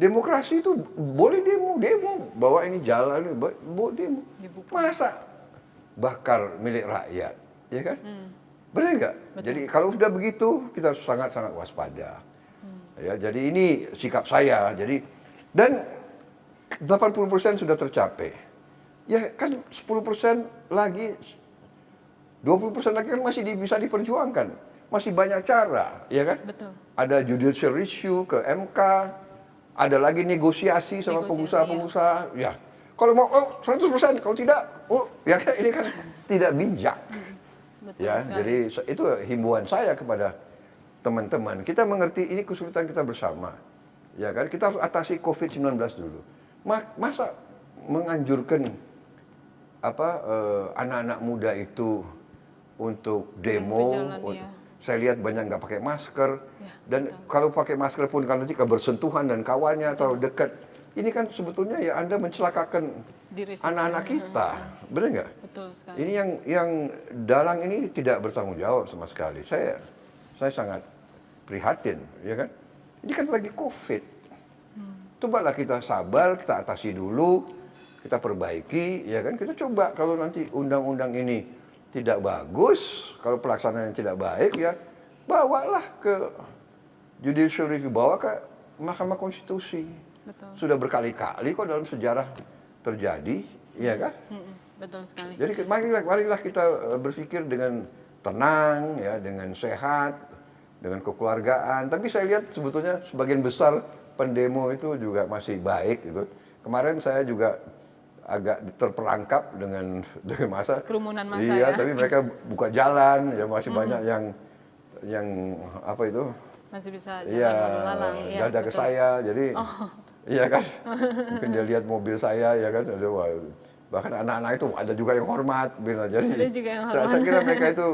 B: Demokrasi itu boleh demo. Bawa ini jalan, bawa demo.
A: Dibuka.
B: Masa bakar milik rakyat, ya kan? Benar nggak? Jadi kalau sudah begitu kita sangat-sangat waspada. Ya, jadi ini sikap saya. Dan 80% sudah tercapai. Ya kan 10% lagi, 20% lagi kan masih bisa diperjuangkan. Masih banyak cara, ya kan?
A: Betul.
B: Ada judicial review ke MK, ada lagi negosiasi sama pengusaha-pengusaha. Ya. Kalau mau 100%, kalau tidak, ya kan ini kan tidak bijak.
A: Betul
B: Ya,
A: sekali.
B: jadi itu himbauan saya kepada teman-teman. Kita mengerti ini kesulitan kita bersama. Ya kan? Kita harus atasi COVID-19 dulu. Masa menganjurkan anak-anak muda itu untuk demo,
A: berjalan, ya.
B: saya lihat banyak nggak pakai masker,
A: Ya,
B: dan kalau pakai masker pun kan nanti kebersentuhan dan kawannya terlalu dekat. Ini kan sebetulnya ya Anda mencelakakan
A: Diri sendiri.
B: anak-anak kita, benar nggak?
A: Betul sekali.
B: Ini yang dalang ini tidak bertanggung jawab sama sekali. Saya sangat prihatin, ya kan? Ini kan lagi COVID. Cobalah kita sabar, kita atasi dulu, kita perbaiki, ya kan? Kita coba kalau nanti undang-undang ini tidak bagus, kalau pelaksanaannya tidak baik, ya bawalah ke judicial review, bawa ke Mahkamah Konstitusi.
A: Betul.
B: Sudah berkali-kali kok dalam sejarah terjadi, ya kan?
A: Betul sekali.
B: Jadi marilah kita berpikir dengan tenang, ya, dengan sehat, dengan kekeluargaan. Tapi saya lihat sebetulnya sebagian besar pendemo itu juga masih baik gitu. Kemarin saya juga agak terperangkap dengan masa
A: Kerumunan massa,
B: iya,
A: ya.
B: tapi mereka buka jalan, ya masih banyak yang apa itu?
A: Masih bisa
B: Iya,
A: jalan lalu lalang. Iya,
B: dada ke
A: betul.
B: saya, jadi iya kan, mungkin dia lihat mobil saya, ya kan, bahkan anak-anak itu ada juga yang hormat, jadi
A: Ada juga yang
B: saya
A: hormat.
B: kira mereka itu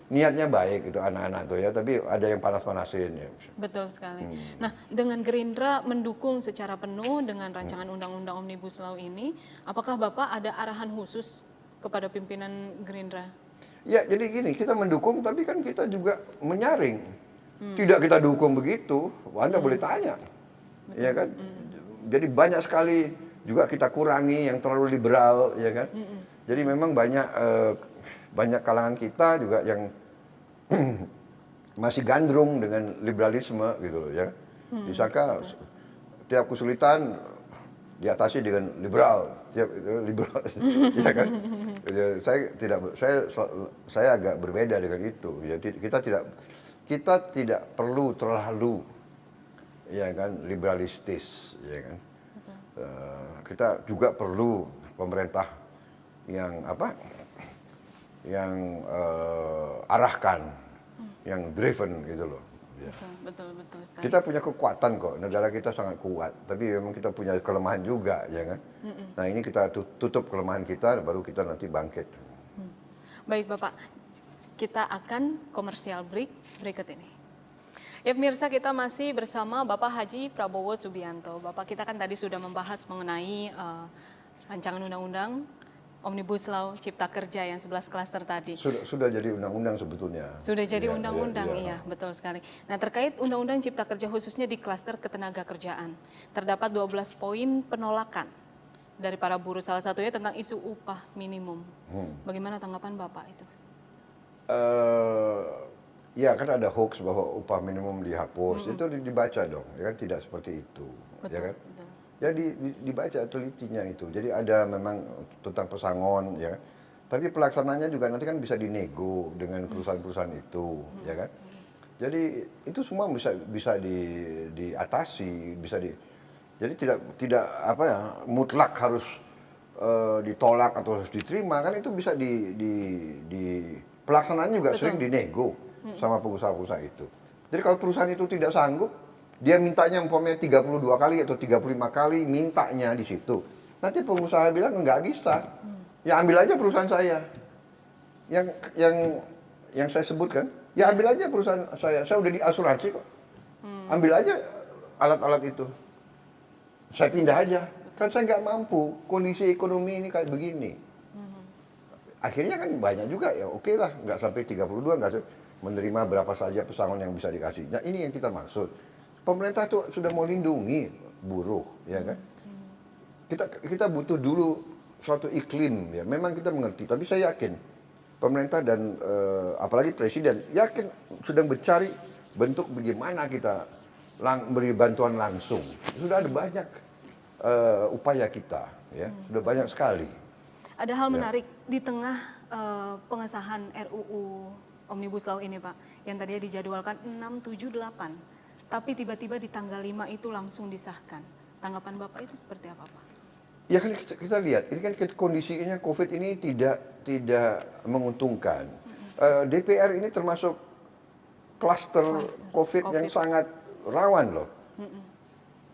B: niatnya baik itu anak-anak tuh ya, tapi ada yang panas-panasin ya.
A: Betul sekali. Nah, dengan Gerindra mendukung secara penuh dengan rancangan Undang-Undang Omnibus Law ini, apakah Bapak ada arahan khusus kepada pimpinan Gerindra?
B: Ya, jadi gini, kita mendukung, tapi kan kita juga menyaring. Tidak kita dukung begitu, Anda boleh tanya, ya kan? Jadi banyak sekali juga kita kurangi yang terlalu liberal, ya kan? Jadi memang banyak kalangan kita juga yang masih gandrung dengan liberalisme gitu loh, ya. Disangka tiap kesulitan diatasi dengan liberal, tiap itu liberal, ya kan? Ya, saya agak berbeda dengan itu. Ya, kita tidak perlu terlalu, ya kan, liberalistis, ya kan? Kita juga perlu pemerintah yang arahkan, yang driven gitu loh. Ya.
A: Betul sekali.
B: Kita punya kekuatan kok, negara kita sangat kuat, tapi memang kita punya kelemahan juga, ya kan? Nah ini kita tutup kelemahan kita, baru kita nanti bangkit.
A: Baik Bapak, kita akan komersial break berikut ini. Ya pemirsa, kita masih bersama Bapak Haji Prabowo Subianto. Bapak, kita kan tadi sudah membahas mengenai rancangan undang-undang Omnibus Law Cipta Kerja yang 11 klaster tadi.
B: Sudah jadi undang-undang sebetulnya.
A: Sudah jadi
B: Iya,
A: undang-undang,
B: iya.
A: iya, betul sekali. Nah, terkait undang-undang Cipta Kerja khususnya di klaster ketenaga kerjaan, terdapat 12 poin penolakan dari para buruh, salah satunya tentang isu upah minimum. Bagaimana tanggapan Bapak itu?
B: Ya kan ada hoax bahwa upah minimum dihapus, itu dibaca dong, ya kan tidak seperti itu,
A: Betul,
B: ya kan?
A: betul.
B: Jadi dibaca telitinya itu. Jadi ada memang tentang pesangon, ya kan? Tapi pelaksananya juga nanti kan bisa dinego dengan perusahaan-perusahaan itu, ya kan? Jadi itu semua bisa diatasi, jadi tidak apa ya mutlak harus ditolak atau harus diterima, kan itu bisa di pelaksanaan juga sering dinego sama pengusaha-pengusaha itu. Jadi kalau perusahaan itu tidak sanggup, dia mintanya umpamanya 32 kali atau 35 kali mintanya di situ. Nanti pengusaha bilang nggak bisa. Ya ambil aja perusahaan saya. Yang saya sebutkan, ya ambil aja perusahaan saya. Saya udah diasuransi kok. Ambil aja alat-alat itu. Saya pindah aja. Kan saya nggak mampu. Kondisi ekonomi ini kayak begini. Akhirnya kan banyak juga, ya oke lah, nggak sampai 32, nggak menerima berapa saja pesangon yang bisa dikasih. Nah ini yang kita maksud. Pemerintah itu sudah mau lindungi buruh, ya kan? Kita butuh dulu suatu iklim, ya. Memang kita mengerti, tapi saya yakin pemerintah dan apalagi presiden yakin sedang mencari bentuk bagaimana kita beri bantuan langsung. Sudah ada banyak upaya kita, ya, sudah banyak sekali.
A: Ada hal menarik di tengah pengesahan RUU Omnibus Law ini, Pak, yang tadinya dijadwalkan 678. Tapi tiba-tiba di tanggal 5 itu langsung disahkan. Tanggapan Bapak itu seperti apa, Pak?
B: Ya kan kita lihat, ini kan kondisinya COVID ini tidak menguntungkan. DPR ini termasuk klaster COVID yang sangat rawan loh.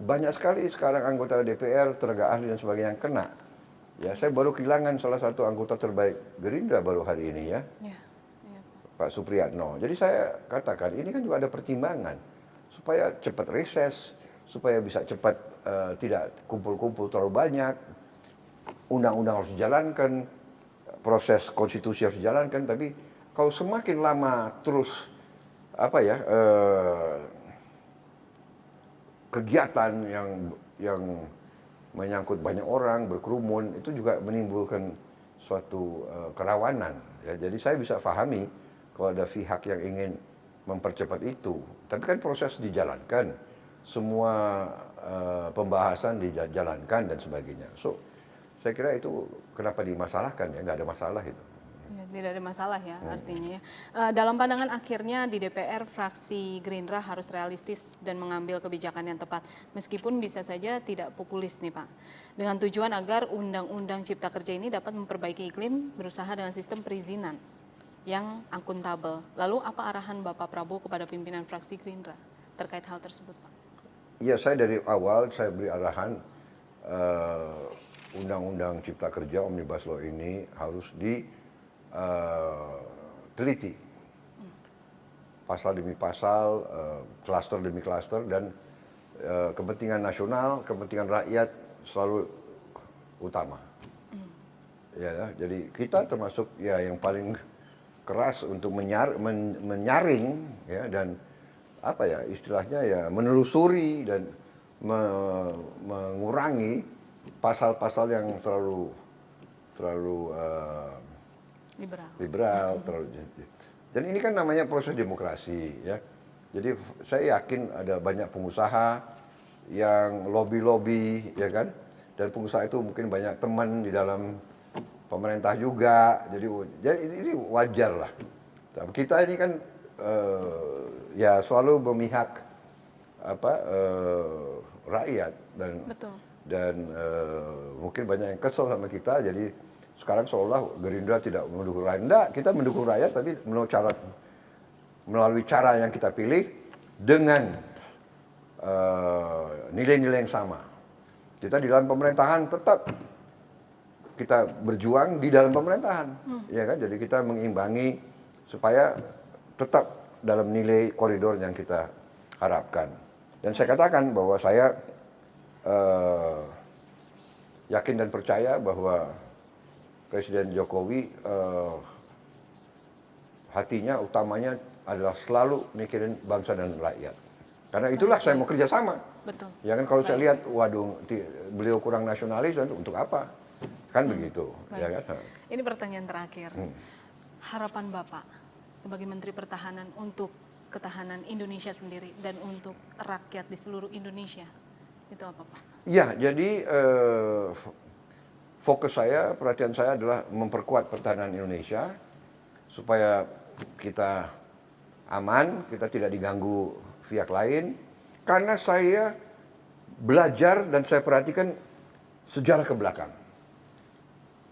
B: Banyak sekali sekarang anggota DPR, tenaga ahli dan sebagainya yang kena. Ya, saya baru kehilangan salah satu anggota terbaik Gerindra baru hari ini ya. Pak Supriyatno. Jadi saya katakan ini kan juga ada pertimbangan supaya cepat reses, supaya bisa cepat tidak kumpul-kumpul terlalu banyak, undang-undang harus dijalankan, proses konstitusi harus dijalankan. Tapi kalau semakin lama terus kegiatan yang menyangkut banyak orang berkerumun itu juga menimbulkan suatu kerawanan. Ya, jadi saya bisa pahami kalau ada pihak yang ingin mempercepat itu. Tapi kan proses dijalankan, semua pembahasan dijalankan dan sebagainya. So, saya kira itu kenapa dimasalahkan ya, nggak ada masalah itu.
A: Ya, tidak ada masalah ya artinya ya. Dalam pandangan akhirnya di DPR, fraksi Gerindra harus realistis dan mengambil kebijakan yang tepat. Meskipun bisa saja tidak populis nih Pak. Dengan tujuan agar Undang-Undang Cipta Kerja ini dapat memperbaiki iklim, berusaha dengan sistem perizinan yang akuntabel. Lalu apa arahan Bapak Prabowo kepada pimpinan fraksi Gerindra terkait hal tersebut, Pak?
B: Iya, saya dari awal saya beri arahan Undang-Undang Cipta Kerja Omnibus Law ini harus diteliti. Pasal demi pasal, klaster demi klaster, dan kepentingan nasional, kepentingan rakyat selalu utama. Ya, jadi kita termasuk ya yang paling keras untuk menyaring ya, dan apa ya istilahnya ya menelusuri dan mengurangi pasal-pasal yang terlalu liberal dan ini kan namanya proses demokrasi ya. Jadi saya yakin ada banyak pengusaha yang lobby ya kan, dan pengusaha itu mungkin banyak teman di dalam pemerintah juga, jadi ini wajar lah. Kita ini kan ya selalu memihak rakyat dan mungkin banyak yang kesel sama kita. Jadi sekarang seolah Gerindra tidak mendukung rakyat. Enggak, kita mendukung rakyat tapi melalui cara yang kita pilih dengan nilai-nilai yang sama. Kita di dalam pemerintahan tetap kita berjuang di dalam pemerintahan, ya kan? Jadi kita mengimbangi supaya tetap dalam nilai koridor yang kita harapkan. Dan saya katakan bahwa saya yakin dan percaya bahwa Presiden Jokowi hatinya utamanya adalah selalu mikirin bangsa dan rakyat. Karena itulah saya mau kerjasama.
A: Betul.
B: Ya kan kalau saya lihat, waduh, beliau kurang nasionalis, untuk apa? Kan begitu. Ya kan?
A: Ini pertanyaan terakhir. Harapan Bapak sebagai Menteri Pertahanan untuk ketahanan Indonesia sendiri dan untuk rakyat di seluruh Indonesia, itu apa Pak?
B: Ya, jadi fokus saya, perhatian saya adalah memperkuat pertahanan Indonesia supaya kita aman, kita tidak diganggu pihak lain. Karena saya belajar dan saya perhatikan sejarah ke belakang.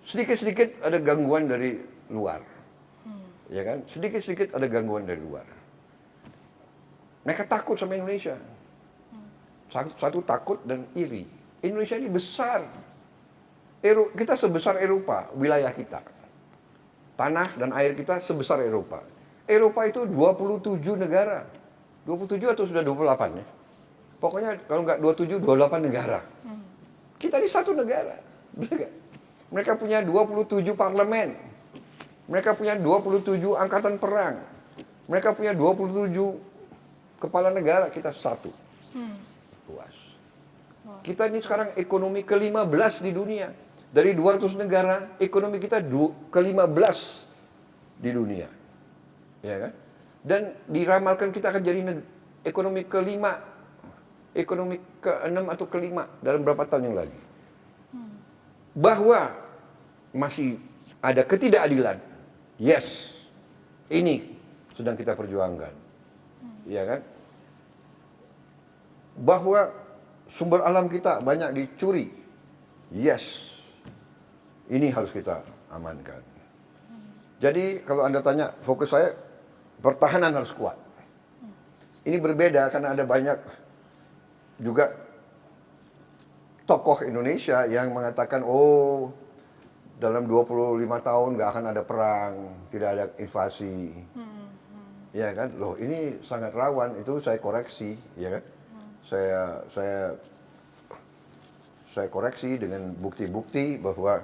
B: Sedikit-sedikit ada gangguan dari luar. Ya kan? Sedikit-sedikit ada gangguan dari luar. Mereka takut sama Indonesia. Satu takut dan iri. Indonesia ini besar. Kita sebesar Eropa, wilayah kita. Tanah dan air kita sebesar Eropa. Eropa itu 27 negara. 27 atau sudah 28 ya? Pokoknya kalau nggak 27, 28 negara. Kita ini satu negara. Mereka punya 27 parlemen. Mereka punya 27 angkatan perang. Mereka punya 27 kepala negara, kita satu. Luas. Kita ini sekarang ekonomi ke-15 di dunia. Dari 200 negara, ekonomi kita ke-15 di dunia. Ya kan? Dan diramalkan kita akan jadi ekonomi ke-5, ekonomi ke-6 atau ke-5 dalam berapa tahun yang lagi. Bahwa masih ada ketidakadilan. Yes. Ini sedang kita perjuangkan. Ya kan? Bahwa sumber alam kita banyak dicuri. Yes. Ini harus kita amankan. Jadi kalau Anda tanya, fokus saya pertahanan harus kuat. Ini berbeda karena ada banyak juga tokoh Indonesia yang mengatakan, oh dalam 25 tahun nggak akan ada perang, tidak ada invasi. Ya kan? Loh, ini sangat rawan, itu saya koreksi, ya kan? Saya koreksi dengan bukti-bukti bahwa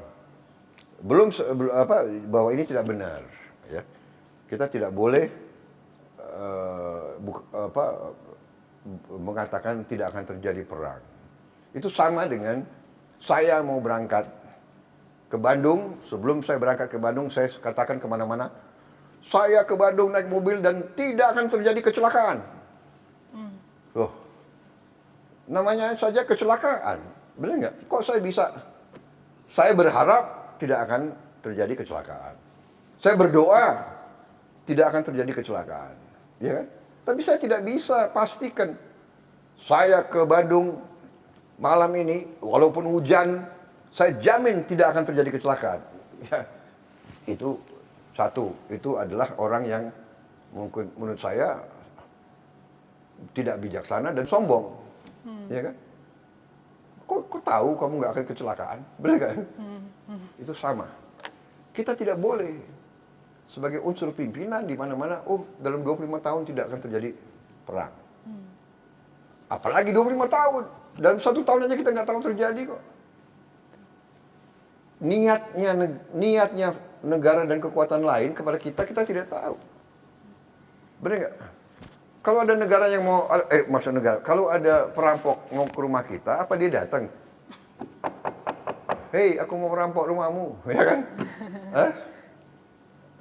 B: bahwa ini tidak benar, ya. Kita tidak boleh mengatakan tidak akan terjadi perang. Itu sama dengan saya mau berangkat ke Bandung, sebelum saya berangkat ke Bandung, saya katakan kemana-mana, saya ke Bandung naik mobil dan tidak akan terjadi kecelakaan. Loh, namanya saja kecelakaan, benar nggak? Kok saya bisa? Saya berharap tidak akan terjadi kecelakaan. Saya berdoa tidak akan terjadi kecelakaan, ya kan? Tapi saya tidak bisa pastikan saya ke Bandung malam ini, walaupun hujan, saya jamin tidak akan terjadi kecelakaan. Ya, itu satu, itu adalah orang yang mungkin menurut saya tidak bijaksana dan sombong, ya kan? Kok tahu kamu nggak akan kecelakaan, benar kan? Itu sama. Kita tidak boleh sebagai unsur pimpinan di mana-mana, oh dalam 25 tahun tidak akan terjadi perang. Apalagi 25 tahun, dalam 1 tahun aja kita nggak tahu terjadi kok. Niatnya negara dan kekuatan lain kepada kita tidak tahu. Benar nggak? Kalau ada negara yang mau, kalau ada perampok mau ke rumah kita, apa dia datang? Hei, aku mau merampok rumahmu, ya kan?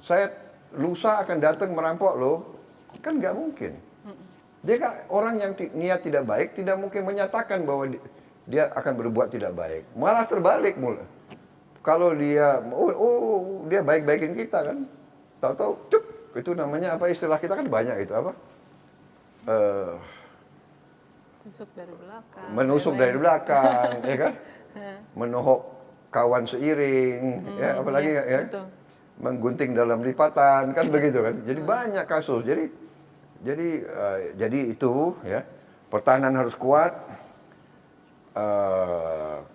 B: Saya lusa akan datang merampok lo, kan nggak mungkin. Dia kan orang yang niat tidak baik, tidak mungkin menyatakan bahwa dia akan berbuat tidak baik. Malah terbalik mula. Kalau dia, dia baik-baikin kita kan, tahu-tahu, cuk, itu namanya apa istilah kita kan banyak itu apa?
A: Tusuk dari belakang.
B: Menusuk dari belakang, ya kan? Menohok kawan seiring, ya apalagi ya,
A: betul.
B: Menggunting dalam lipatan, kan begitu kan? Jadi banyak kasus. Jadi itu ya, pertahanan harus kuat,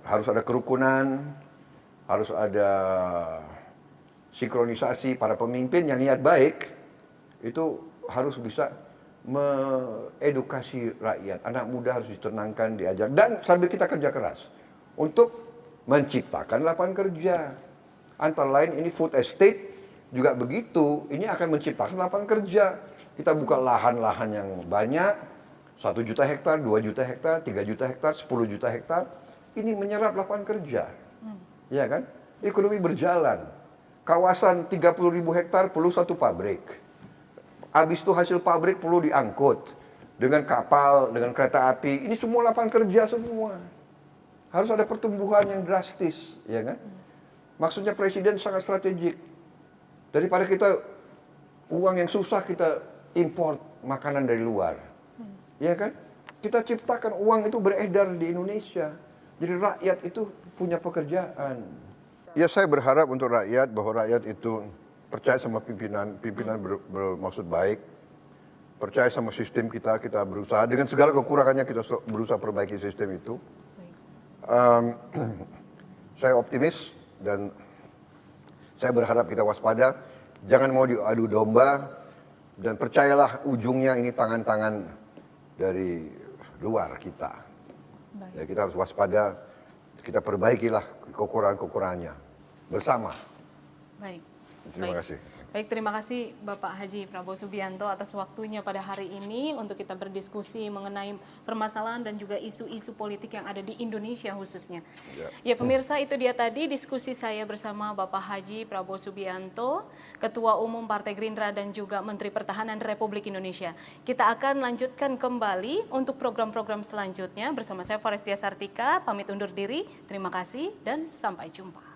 B: harus ada kerukunan, harus ada sinkronisasi para pemimpin yang niat baik, itu harus bisa mengedukasi rakyat. Anak muda harus ditenangkan, diajar. Dan sambil kita kerja keras untuk menciptakan lapangan kerja. Antara lain ini food estate juga begitu. Ini akan menciptakan lapangan kerja. Kita buka lahan-lahan yang banyak, 1 juta hektar, 2 juta hektar, 3 juta hektar, 10 juta hektar. Ini menyerap lapangan kerja. Ya kan? Ekonomi berjalan. Kawasan 30.000 hektar perlu 1 pabrik. Habis itu hasil pabrik perlu diangkut dengan kapal, dengan kereta api. Ini semua lapangan kerja semua. Harus ada pertumbuhan yang drastis, ya kan? Maksudnya presiden sangat strategik. Daripada kita uang yang susah kita import makanan dari luar. Ya kan? Kita ciptakan uang itu beredar di Indonesia. Jadi rakyat itu punya pekerjaan. Ya saya berharap untuk rakyat bahwa rakyat itu percaya sama pimpinan bermaksud baik. Percaya sama sistem kita berusaha dengan segala kekurangannya kita berusaha perbaiki sistem itu. Saya optimis dan saya berharap kita waspada, jangan mau diadu domba dan percayalah ujungnya ini tangan-tangan dari luar kita. Ya, kita harus waspada, kita perbaikilah kekurangan-kekurangannya bersama.
A: Baik.
B: Terima kasih.
A: Baik, terima kasih Bapak Haji Prabowo Subianto atas waktunya pada hari ini untuk kita berdiskusi mengenai permasalahan dan juga isu-isu politik yang ada di Indonesia khususnya. Ya pemirsa, itu dia tadi diskusi saya bersama Bapak Haji Prabowo Subianto, Ketua Umum Partai Gerindra dan juga Menteri Pertahanan Republik Indonesia. Kita akan lanjutkan kembali untuk program-program selanjutnya bersama saya Forestia Sartika, pamit undur diri, terima kasih dan sampai jumpa.